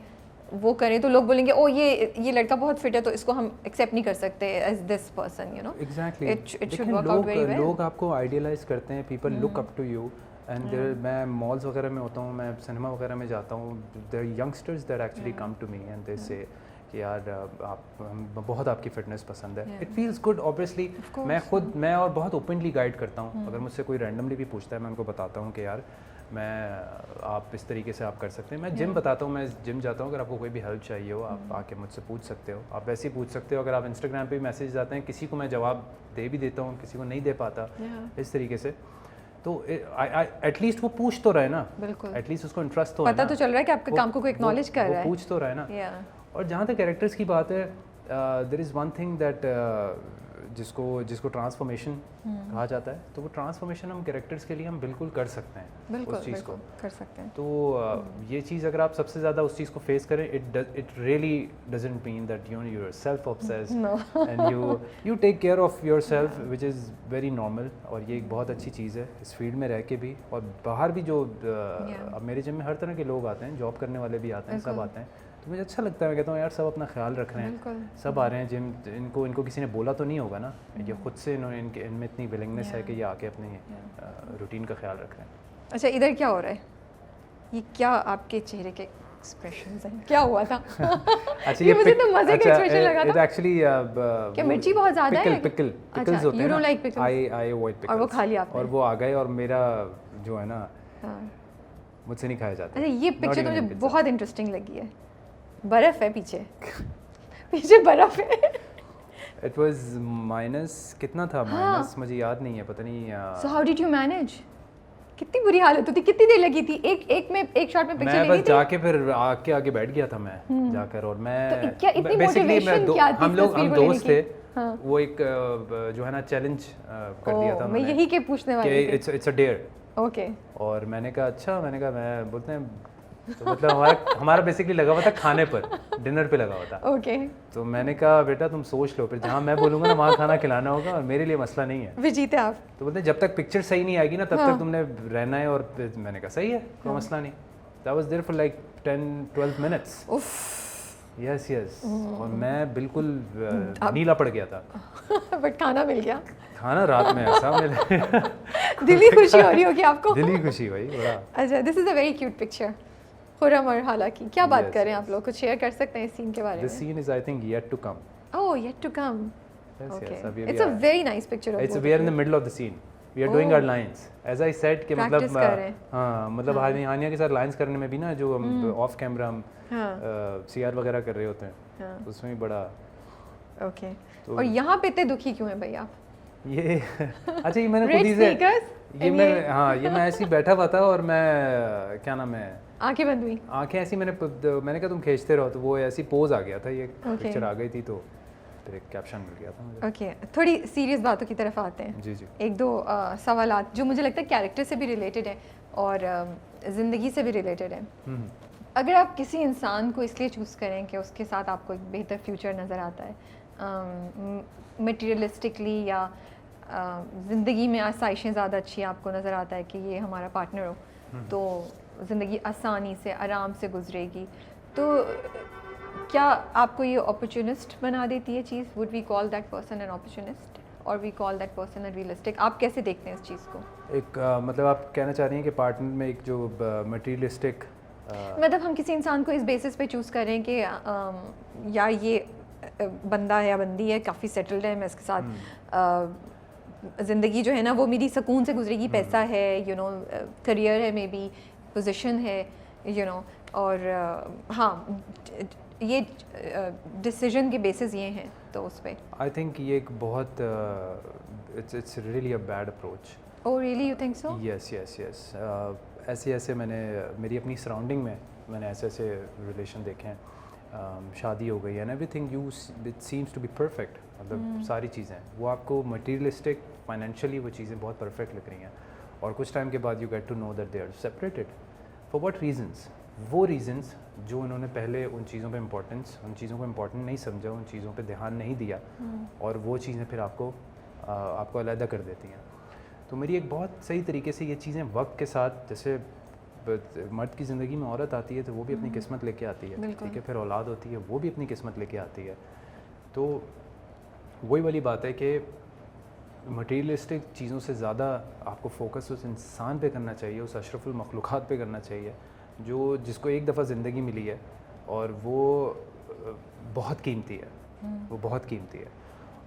वो करें तो लोग बोलेंगे ओ ये लड़का बहुत फिट है तो इसको हम एक्सेप्ट नहीं कर सकते as this person, you know. Exactly, it should work out very well. लोग आपको आइडियलाइज करते हैं, people look up to you and मैं मॉल्स वगैरह में होता हूँ, मैं सिनेमा वगैरह में जाता हूँ, there youngsters that actually come to me and they say कि यार आप बहुत आपकी फिटनेस पसंद है। It feels good obviously. मैं और बहुत ओपनली गाइड करता हूँ। अगर मुझसे कोई रैंडमली भी पूछता है मैं उनको बताता हूँ कि यार आप इस तरीके से आप कर सकते हैं। मैं जिम बताता हूँ, मैं जिम जाता हूँ, अगर आपको कोई भी हेल्प चाहिए हो आप आके मुझसे पूछ सकते हो। आप वैसे ही पूछ सकते हो, अगर आप इंस्टाग्राम पे भी मैसेज आते हैं, किसी को मैं जवाब दे भी देता हूँ, किसी को नहीं दे पाता इस तरीके से। तो एटलीस्ट वो पूछ तो रहे ना, बिल्कुल एटलीस्ट उसको इंटरेस्ट तो पता तो चल रहा है कि आपके काम को कोई एक्नॉलेज कर रहा है, पूछ तो रहे ना। और जहाँ तक कैरेक्टर्स की बात है, there is one thing that जिसको ट्रांसफॉर्मेशन कहा जाता है, तो वो ट्रांसफॉर्मेशन हम कैरेक्टर्स के लिए हम बिल्कुल कर सकते हैं, उस चीज़ को कर सकते हैं। तो ये चीज़ अगर आप सबसे ज़्यादा उस चीज़ को फेस करें, it really doesn't mean that you are self obsessed and you take care of yourself, which is very normal. और ये एक बहुत अच्छी चीज़ है इस फील्ड में रह के भी, और बाहर भी जो अब मेरे जिम में हर तरह के लोग आते हैं, जॉब करने वाले भी आते हैं, सब आते हैं, तो मुझे अच्छा लगता है। मैं कहता हूँ यार सब अपना ख्याल रख रहे हैं, सब आ रहे हैं जिम, इनको किसी ने बोला तो नहीं होगा ना, ये खुद से इनमें इतनी विलिंगनेस है कि ये आके अपनी रूटीन का ख्याल रख रहे हैं। अच्छा, इधर क्या हो रहा है? ये क्या आपके चेहरे के एक्सप्रेशंस हैं? क्या हुआ था? अच्छा, ये मुझे तो मजे का एक्सप्रेशन लगा था। एक्चुअली क्या मिर्ची बहुत ज़्यादा है? पिकल्स होते हैं, you don't like pickles? I avoid pickles. और वो खा लिया आपने? और वो आ गए और मेरा जो है ना मुझसे नहीं खाया जाता। अच्छा, ये पिक्चर तो मुझे बहुत इंटरेस्टिंग लगी है। बर्फ है पीछे पीछे बर्फ है। इट वाज माइनस कितना था? माइनस मुझे याद नहीं है, पता नहीं। So how did you manage? कितनी बुरी हालत होती, कितनी देर लगी थी एक शॉट में पिक्चर लेनी थी? मैं बस जाके फिर आगे बैठ गया था मैं जाकर, और मैं तो क्या इतनी मोटिवेशन क्या थी? हम दोस्त थे, वो एक जो है ना चैलेंज कर दिया था। मैं यही के पूछने वाली थी। It's a dare. ओके। और मैंने कहा अच्छा, मैं बोलते हैं तो मतलब हमारा बेसिकली लगा हुआ था खाने पर, डिनर पे लगा हुआ था। ओके। तो मैंने कहा बेटा तुम सोच लो, फिर जहाँ मैं बोलूँगा ना वहाँ खाना खिलाना होगा, और मेरे लिए मसला नहीं है। फिर जीते आप? तो बोलते जब तक पिक्चर सही नहीं आएगी ना तब तक तुमने रहना है। और मैंने कहा सही है, कोई मसला नहीं। That was there for like 10-12 minutes. Yes. और मैं बिल्कुल नीला पड़ गया था। बट खाना मिल गया? खाना रात में ऐसा मिले दिली खुशी हो रही होगी आपको? दिली खुशी भाई बड़ा। अच्छा, this is a very cute picture. Khurram और हाला की क्या बात कर रहे हैं आप लोग? कुछ शेयर कर सकते हैं इस सीन के बारे में? This scene is I think yet to come. Oh, yet to come. Yes, okay. yes. It's a very nice picture of both. We are in the middle of the scene. We are doing our lines. As I said कि मतलब हाँ मतलब हानिया के साथ lines करने में भी ना जो हम off camera हम CR वगैरह कर रहे होते हैं, उसमें भी बड़ा। Okay. और यहाँ पे इतने दुखी क्यों हैं भाई आप? ये अच्छा, ये मैंने खुद ही से ये मैं ऐसे ही बैठा हुआ था और मैं क्या नाम है, आंखें बंद हुई, आंखें ऐसी मैंने कहा तुम खींचते रहो, तो वो ऐसी पोज आ गया था, ये पिक्चर आ गई थी, तो फिर एक कैप्शन मिल गया था मुझे। ओके, थोड़ी सीरियस बातों की तरफ आते हैं। जी। एक दो सवालात जो मुझे लगता है कैरेक्टर से भी रिलेटेड है और ज़िंदगी से भी रिलेटेड है। अगर आप किसी इंसान को इसलिए चूज़ करें कि उसके साथ आपको एक बेहतर फ्यूचर नज़र आता है, मटीरियलिस्टिकली या ज़िंदगी में आसाइशें ज़्यादा अच्छी आपको नज़र आता है कि ये हमारा पार्टनर हो, तो ज़िंदगी आसानी से आराम से गुजरेगी, तो क्या आपको ये अपॉर्चुनिस्ट बना देती है चीज़? Would we call that person an opportunist और we call that person an realistic? आप कैसे देखते हैं इस चीज़ को? एक मतलब आप कहना चाह रही हैं कि पार्टनर में एक जो मटीरियलिस्टिक मतलब हम किसी इंसान को इस बेसिस पे चूज़ करें कि यार ये बंदा है या बंदी है, काफ़ी सेटल्ड है, मैं इसके साथ ज़िंदगी जो है ना वो मेरी सुकून से गुजरेगी, पैसा है, यू नो, करियर है, मे बी पोजीशन है, यू नो, और हाँ ये डिसीजन के बेसिस ये हैं, हो उस पर? आई थिंक ये एक बहुत it's really a bad approach. Oh really, you think so? Yes yes yes, ऐसे ऐसे मैंने मेरी अपनी सराउंडिंग में मैंने ऐसे ऐसे रिलेशन देखे हैं, शादी हो गई and everything you it seems to be perfect, मतलब सारी चीज़ें वो आपको मटीरियलिस्टिक फाइनेंशियली वो चीज़ें बहुत परफेक्ट लग रही हैं, और कुछ टाइम के बाद you get to know that they are separated for what reasons. वो रीजंस जो उन्होंने पहले उन चीज़ों पे इम्पोर्टेंस, उन चीज़ों को इम्पोर्टेंट नहीं समझा, उन चीज़ों पे ध्यान नहीं दिया, और वो चीज़ें फिर आपको अलहदा कर देती हैं। तो मेरी एक बहुत सही तरीके से ये चीज़ें वक्त के साथ, जैसे मर्द की ज़िंदगी में औरत आती है तो वो भी अपनी किस्मत लेके आती है, ठीक है, फिर औलाद होती है वो भी अपनी किस्मत लेके आती है। तो वही वाली बात है कि मटीरियलिस्टिक चीज़ों से ज़्यादा आपको फोकस उस इंसान पे करना चाहिए, उस अशरफुल मखलूक़ात पे करना चाहिए जिसको एक दफ़ा ज़िंदगी मिली है, और वो बहुत कीमती है, वो बहुत कीमती है।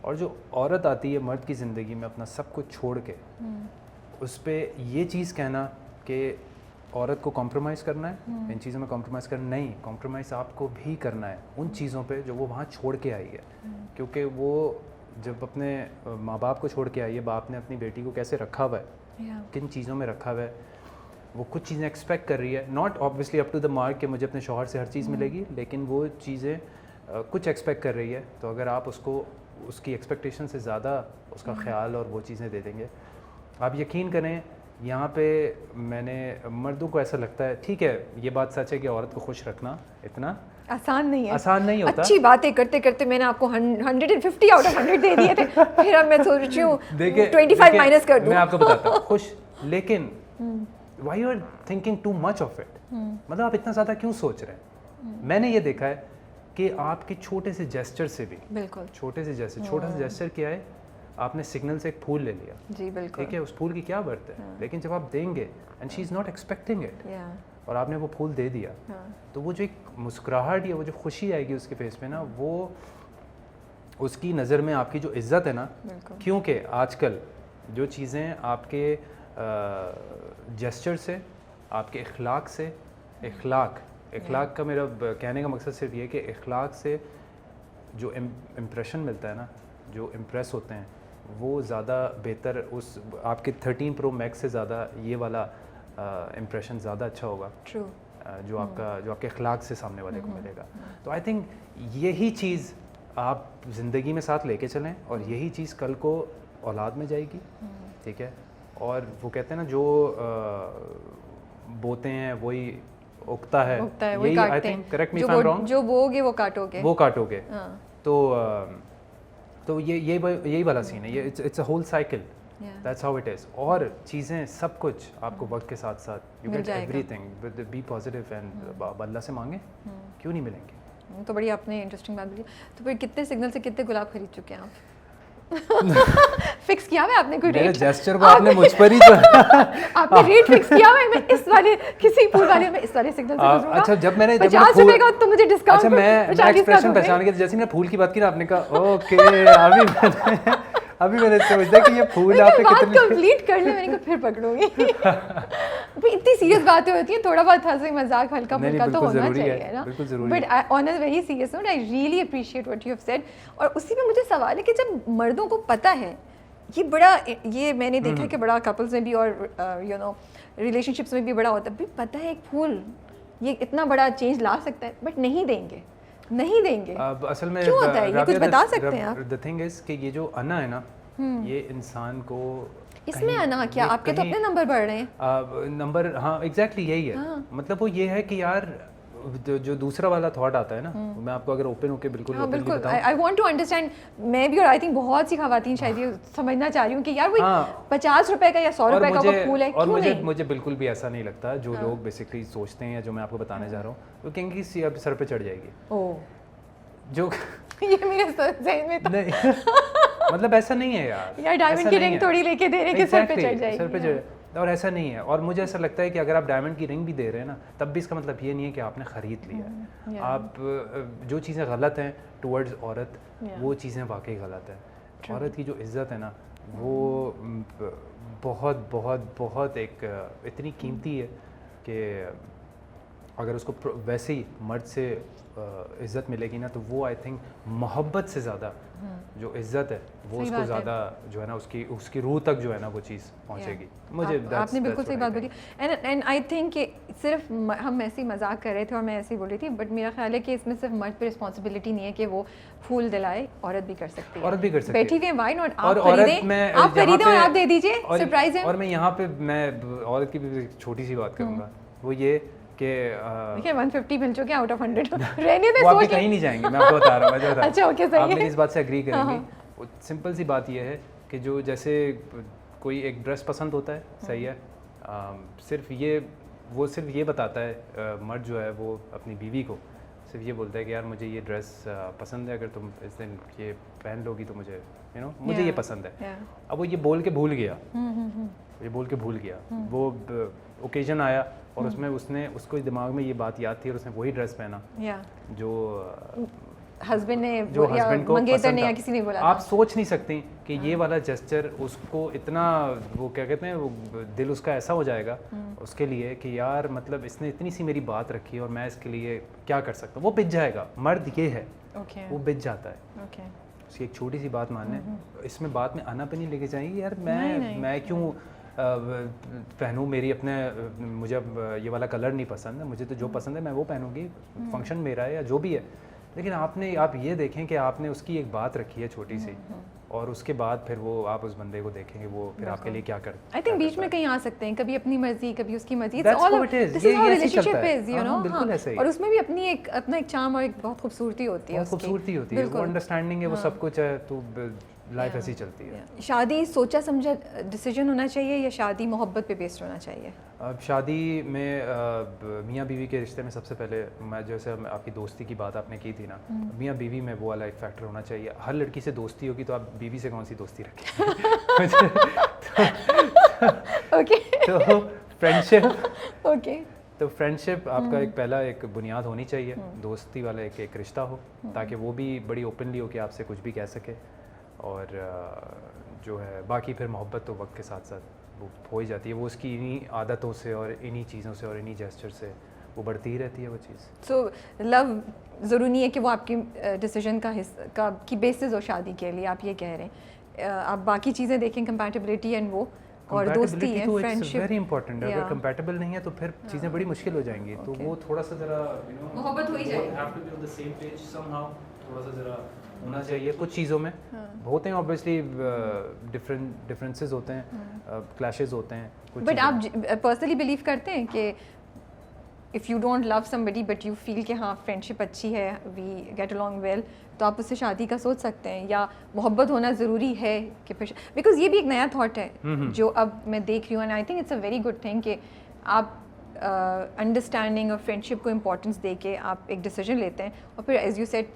और जो औरत आती है मर्द की ज़िंदगी में अपना सब कुछ छोड़ के, उस पर ये चीज़ कहना कि औरत को कॉम्प्रोमाइज़ करना है, इन चीज़ों में कॉम्प्रोमाइज़ करना, नहीं, कॉम्प्रोमाइज़ आपको भी करना है उन चीज़ों पे जो वो वहाँ छोड़ के आई है। क्योंकि वो जब अपने माँ बाप को छोड़ के आई है, बाप ने अपनी बेटी को कैसे रखा हुआ है, किन चीज़ों में रखा हुआ है, वो कुछ चीज़ें एक्सपेक्ट कर रही है, not obviously up to the mark कि मुझे अपने शौहर से हर चीज़ मिलेगी, लेकिन वो चीज़ें कुछ एक्सपेक्ट कर रही है। तो अगर आप उसको उसकी एक्सपेक्टेशन से ज़्यादा उसका ख्याल और वो चीज़ें दे देंगे, आप यकीन करें, यहाँ पे मैंने मर्दों को ऐसा लगता है, ठीक है ये बात सच है कि औरत को खुश रखना इतना आसान नहीं है, आसान नहीं होता। अच्छी बातें करते करते मैंने आपको 150 आउट ऑफ 100 दे दिए थे, फिर अब मैं सोच रही हूँ 25 माइनस कर दूँ। मैं आपको बताता हूँ खुश, लेकिन why you are thinking too much of it, मतलब आप इतना ज़्यादा क्यों सोच रहे हैं। मैंने ये देखा है कि आपके छोटे से जेस्चर से भी, बिल्कुल छोटे से छोटा सा जेस्चर क्या है, आपने सिग्नल से एक फूल ले लिया, जी बिल्कुल, ठीक है, उस फूल की क्या बर्त है, लेकिन जब आप देंगे and she is not expecting it, और आपने वो फूल दे दिया, तो वो जो एक मुस्कुराहट या वो जो खुशी आएगी उसके फेस पे ना, वो उसकी नज़र में आपकी जो इज़्ज़त है ना, क्योंकि आजकल जो चीज़ें आपके जेस्चर से, आपके इखलाक से, इखलाक का मेरा कहने का मकसद सिर्फ ये कि इखलाक से जो इम्प्रेशन मिलता है ना, जो इम्प्रेस होते हैं, वो ज़्यादा बेहतर, उस आपके 13 Pro Max से ज़्यादा ये वाला इम्प्रेशन ज़्यादा अच्छा होगा, जो आपके इखलाक से सामने वाले को मिलेगा। तो आई थिंक यही चीज़ आप ज़िंदगी में साथ लेके चलें, और यही चीज़ कल को औलाद में जाएगी, ठीक है। और वो कहते हैं ना, जो बोते हैं वही उगता है, यही I think, correct me if I am wrong, जो बोगे वो काटोगे, तो यही वाला सीन है, ये it's a whole cycle, that's how it is. और चीज़ें सब कुछ आपको वक्त के साथ साथ you get everything, be positive and अल्लाह से मांगे, क्यों नहीं मिलेंगे। तो बड़ी आपने इंटरेस्टिंग बात बोली। तो फिर कितने सिग्नल से कितने गुलाब खरीद चुके हैं आप? फिक्स किया हुआ है आपने कोई रेट? जेस्चर को आपने मुझ पर ही आपने रेट फिक्स किया हुआ है, मैं इस वाले किसी फूल वाले में इस वाले सिग्नल से गुजरूंगा। अच्छा, जब मैंने 50 रुपए का तो मुझे डिस्काउंट, अच्छा मैं एक्सप्रेशन पहचान के, जैसे मैंने फूल की बात की ना, आपने कहा ओके, अभी मैंने सोचा कि ये फूल आपने कितने कंप्लीट कर ले, मैंने कहा फिर पकड़ूंगी। भाई इतनी सीरियस बातें होती हैं, थोड़ा बहुत हंसी मजाक हल्का फुल्का तो होना चाहिए ना, but on a very serious note I really appreciate what you have said. और उसी में मुझे सवाल है कि जब मर्दों को पता है, ये मैंने देखा है कि बड़ा कपल्स में भी और यू नो रिलेशनशिप्स में भी बड़ा होता है, भी पता है एक फूल ये इतना बड़ा चेंज ला सकता है, बट नहीं देंगे। असल में क्यों होता है ये, कुछ बता सकते हैं आप? द थिंग इज कि ये जो अना है ना, ये इंसान को, इसमें अना क्या, आपके तो अपने नंबर बढ़ रहे हैं, नंबर, हाँ एग्जैक्टली यही है। मतलब वो ये है कि यार जो दूसरा वाला थॉट आता है ना, मैं आपको अगर ओपन होकर बिल्कुल आई वांट टू अंडरस्टैंड, मैं भी और आई थिंक बहुत सी खवातीन शायद ये समझना चाह रही हूँ कि यार वो 50 रुपए का या 100 रुपए का वो फूल है, और मुझे बिल्कुल भी ऐसा नहीं लगता। जो लोग बेसिकली सोचते हैं, या जो मैं आपको बताने जा रहा हूँ, वो कहेंगे कि सर पे चढ़ जाएगी, जो ये मेरे ज़हन में नहीं, मतलब ऐसा नहीं है यार डायमंड की रिंग थोड़ी लेके दे रहे कि सर पे चढ़ जाएगी, और ऐसा नहीं है। और मुझे ऐसा लगता है कि अगर आप डायमंड की रिंग भी दे रहे हैं ना, तब भी इसका मतलब ये नहीं है कि आपने ख़रीद लिया है। आप जो चीज़ें गलत हैं टुवर्ड्स औरत, वो चीज़ें वाकई गलत हैं। औरत की जो इज़्ज़त है ना, वो बहुत बहुत बहुत एक इतनी कीमती है कि अगर उसको वैसे ही मर्द से इज़्ज़त मिलेगी ना, तो वो आई थिंक मोहब्बत से ज़्यादा जो इज़्ज़त है वो उसको ज़्यादा जो है ना उसकी रूह तक जो है ना वो चीज़ पहुँचेगी। मुझे आपने बिल्कुल सही बात बोली। एंड आई थिंक कि सिर्फ हम ऐसे ही मजाक कर रहे थे और मैं ऐसे ही बोल रही थी, बट मेरा ख्याल है कि इसमें सिर्फ मर्द पे रिस्पॉन्सिबिलिटी नहीं है कि वो फूल दिलाए, औरत भी कर सकती है। औरत भी कर सकती है। बैठी हुई है, व्हाई नॉट, और औरत में आप खरीदें और आप दे दीजिए, सरप्राइज है। और मैं यहाँ पे मैं औरत की भी छोटी सी बात करूँगा, वो ये कि देखिए 150 मिल चुके आउट ऑफ 100 रहने दे, वो अभी सोच कहीं नहीं जाएंगे, मैं आपको बता रहा हूँ। अच्छा ओके, सही है। आप मेरी इस बात से एग्री करेंगे। सिंपल सी बात ये है कि जो जैसे कोई एक ड्रेस पसंद होता है, सही है, सिर्फ ये बताता है मर्द जो है वो अपनी बीवी को सिर्फ ये बोलता है कि यार मुझे ये ड्रेस पसंद है, अगर तुम इस दिन ये पहन लोगी तो मुझे मुझे ये पसंद है। अब वो ये बोल के भूल गया, वो ओकेजन आया और उसमें उसको दिमाग में ये बात याद थी और उसने वही ड्रेस पहना जो हस्बैंड को मंगेतर ने या किसी ने बोला। आप सोच नहीं सकती कि ये वाला जेस्चर उसको इतना, वो क्या कहते हैं, वो दिल उसका ऐसा हो जाएगा उसके लिए कि यार मतलब इसने इतनी सी मेरी बात रखी और मैं इसके लिए क्या कर सकता हूँ। वो बिज जाएगा, मर्द ये है, वो बिज जाता है। उसकी एक छोटी सी बात मानने, इसमें बात में आना पे नहीं लेके जाएंगे यार मैं क्यों पहनूँ, मेरी अपने मुझे अब ये वाला कलर नहीं पसंद है, मुझे तो जो पसंद है मैं वो पहनूंगी, फंक्शन मेरा है या जो भी है। लेकिन आप ये देखें कि आपने उसकी एक बात रखी है छोटी सी, और उसके बाद फिर वो आप उस बंदे को देखेंगे वो फिर आपके लिए क्या करता है। आई थिंक बीच में कहीं आ सकते हैं, कभी अपनी मर्जी कभी उसकी मर्जी, रिलेशनशिप इज, यू नो, बिल्कुल ऐसे ही। और उसमें भी अपना एक चार्म और एक बहुत खूबसूरती होती है, वो अंडरस्टैंडिंग है, वो सब कुछ है, तो लाइफ ऐसी चलती है। शादी सोचा समझा डिसीजन होना चाहिए या शादी मोहब्बत पे बेस्ड होना चाहिए? अब शादी में मियाँ बीवी के रिश्ते में सबसे पहले मैं जैसे आपकी दोस्ती की बात आपने की थी ना, मियाँ बीवी में वो वाला एक फैक्टर होना चाहिए। हर लड़की से दोस्ती होगी तो आप बीवी से कौन सी दोस्ती रखेंगे? तो फ्रेंडशिप, तो फ्रेंडशिप आपका एक पहला एक बुनियाद होनी चाहिए, दोस्ती वाला एक रिश्ता हो, ताकि वो भी बड़ी ओपनली हो कि आपसे कुछ भी कह सके। और जो है बाकी फिर मोहब्बत तो वक्त के साथ साथ वो हो ही जाती है, वो उसकी इन्हीं आदतों से और इन्हीं चीज़ों से और इन्हीं जेस्चर से वो बढ़ती ही रहती है वो चीज़। सो लव ज़रूरी नहीं है कि वो आपकी डिसीजन का की बेसिस हो शादी के लिए, आप ये कह रहे हैं। आप बाकी चीज़ें देखें, कंपैटिबिलिटी एंड वो, और दोस्ती है, फ्रेंडशिप वेरी इंपॉर्टेंट है। अगर कंपैटिबल नहीं है तो फिर चीज़ें बड़ी मुश्किल हो जाएंगी। तो वो थोड़ा सा ज़रा मोहब्बत हो ही जाएगी, have to be on the same page somehow, थोड़ा सा ज़रा होना चाहिए कुछ चीज़ों में। होते हैं ऑब्वियसली डिफरेंसेस होते हैं, क्लैशेस होते हैं, बट आप पर्सनली बिलीव करते हैं कि if you don't love somebody but you feel कि हाँ फ्रेंडशिप अच्छी है, वी गेट अलॉन्ग वेल, तो आप उससे शादी का सोच सकते हैं, या मोहब्बत होना ज़रूरी है कि फिर, बिकॉज ये भी एक नया थॉट है जो अब मैं देख रही हूँ, and I think it's a very good thing कि आप अंडरस्टैंडिंग और फ्रेंडशिप को इम्पोर्टेंस दे के आप एक डिसीजन लेते हैं, और फिर एज यू सेड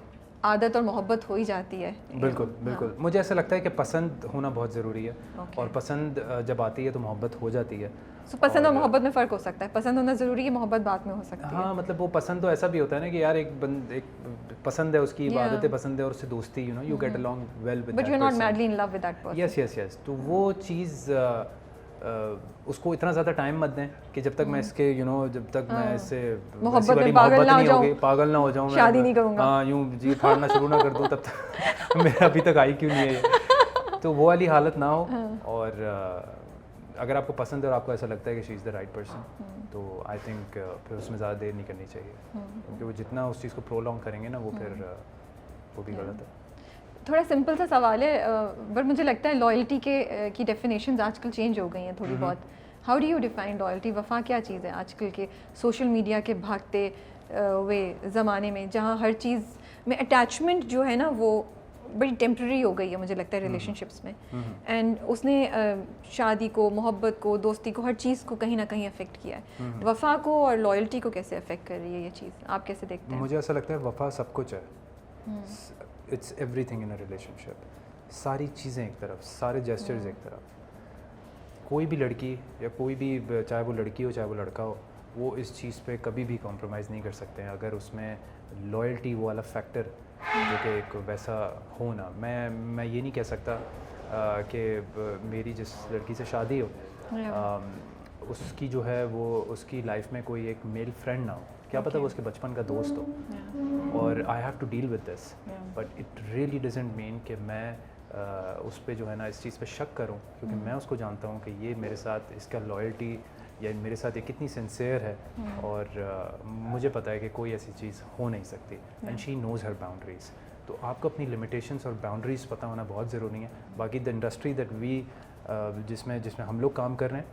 आदत और मोहब्बत हो ही जाती है। बिल्कुल मुझे ऐसा लगता है कि पसंद होना बहुत ज़रूरी है, और पसंद जब आती है तो मोहब्बत हो जाती है। So, पसंद और मोहब्बत में फ़र्क हो सकता है, पसंद होना ज़रूरी है, मोहब्बत बाद में हो सकती है। हाँ, मतलब वो पसंद तो ऐसा भी होता है ना कि यार एक पसंद है, उसकी आदतें पसंद है और उससे दोस्ती, you get along well with, but you are not madly in love with that person. Yes, तो वो चीज़ उसको इतना ज़्यादा टाइम मत दें कि जब तक मैं इसके जब तक मैं इससे मोहब्बत नहीं होगी, पागल ना हो जाऊँ, शादी नहीं करूँगा, हाँ यूँ जी फाड़ना शुरू ना कर दूँ, तब तक मेरा अभी तक आई क्यों नहीं है ये, तो वो वाली हालत ना हो। और अगर आपको पसंद है और आपको ऐसा लगता है कि she is the right person, तो आई थिंक फिर उसमें ज़्यादा देर नहीं करनी चाहिए, क्योंकि वो जितना उस चीज़ को प्रोलॉन्ग करेंगे ना, वो फिर वो भी गलत है। थोड़ा सिंपल सा सवाल है, बट मुझे लगता है लॉयल्टी की डेफिनेशंस आजकल चेंज हो गई हैं थोड़ी बहुत। How do you define loyalty? वफ़ा क्या चीज़ है आजकल के सोशल मीडिया के भागते हुए ज़माने में, जहाँ हर चीज़ में अटैचमेंट जो है ना वो बड़ी टेम्प्रेरी हो गई है मुझे लगता है रिलेशनशिप्स में, एंड उसने शादी को, मोहब्बत को, दोस्ती को, हर चीज़ को कहीं ना कहीं अफेक्ट किया है। वफ़ा को और लॉयल्टी को कैसे अफेक्ट कर रही है ये चीज़, आप कैसे देखते हैं? मुझे ऐसा लगता है वफ़ा सब कुछ है, it's everything in a relationship. सारी चीज़ें एक तरफ, सारे जेस्चर्स एक तरफ। कोई भी लड़की या कोई भी, चाहे वो लड़की हो चाहे वो लड़का हो, वो इस चीज़ पे कभी भी कॉम्प्रोमाइज़ नहीं कर सकते हैं अगर उसमें लॉयल्टी वो वाला फैक्टर जो कि एक वैसा हो ना। मैं ये नहीं कह सकता कि मेरी जिस लड़की से शादी हो उसकी जो है वो उसकी लाइफ में कोई एक मेल फ्रेंड ना हो, क्या पता वो उसके बचपन का दोस्त हो, और I have to deal with this, but it really doesn't mean कि मैं उस पर जो है ना इस चीज़ पे शक करूं, क्योंकि मैं उसको जानता हूं कि ये मेरे साथ इसका लॉयल्टी या मेरे साथ ये कितनी सिंसियर है, और मुझे पता है कि कोई ऐसी चीज़ हो नहीं सकती, and she knows her boundaries. तो आपको अपनी लिमिटेशंस और बाउंड्रीज़ पता होना बहुत ज़रूरी है। बाकी द इंडस्ट्री दैट वी जिसमें हम लोग काम कर रहे हैं,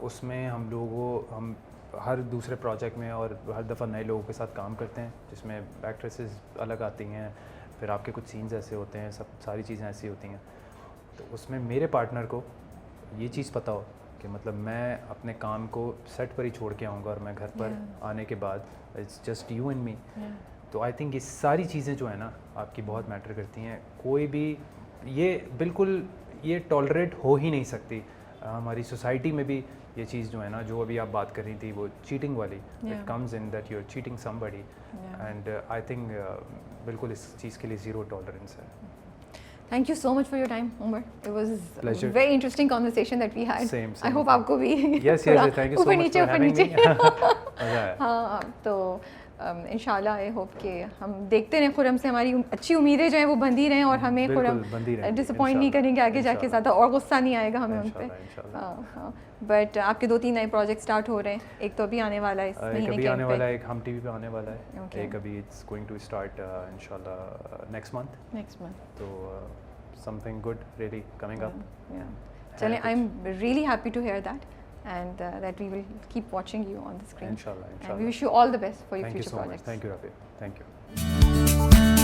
उसमें हम हर दूसरे प्रोजेक्ट में और हर दफ़ा नए लोगों के साथ काम करते हैं, जिसमें एक्ट्रेसेस अलग आती हैं, फिर आपके कुछ सीन्स ऐसे होते हैं, सब सारी चीज़ें ऐसी होती हैं। तो उसमें मेरे पार्टनर को ये चीज़ पता हो कि मतलब मैं अपने काम को सेट पर ही छोड़ के आऊँगा, और मैं घर पर आने के बाद it's just you and me. तो आई थिंक ये सारी चीज़ें जो है ना आपकी बहुत मैटर करती हैं। कोई भी ये बिल्कुल ये टॉलरेट हो ही नहीं सकती। हमारी सोसाइटी में भी ये चीज़ जो है ना, जो अभी आप बात कर रही थी वो चीटिंग वाली, it comes in that you are cheating somebody, and I think बिल्कुल इस चीज़ के लिए ज़ीरो टॉलरेंस है। Thank you so much for your time, Umar. It was Pleasure. a very interesting conversation that we had. Same. I hope आपको भी Yes, thank you so much for having me. मज़ा आया। हाँ, तो इंशाल्लाह आई होप कि हम देखते रहें खुरम से, हमारी अच्छी उम्मीदें जो हैं वो बंधी रहें, और हमें खुरम डिसअपॉइंट नहीं करेंगे आगे जाके, ज़्यादा और गुस्सा नहीं आएगा हमें उन पर। हाँ, बट आपके 2-3 नए प्रोजेक्ट स्टार्ट हो रहे हैं, एक तो अभी आने वाला है इस महीने के आने वाला है, एक हम टीवी पे आने वाला है, एक अभी इट्स गोइंग टू स्टार्ट इंशाल्लाह नेक्स्ट मंथ, तो something good really coming up. चलें, I am really happy to hear that, and that we will keep watching you on the screen. Inshallah. And we wish you all the best for your future projects. Thank you so much. Thank you, Rafi. Thank you.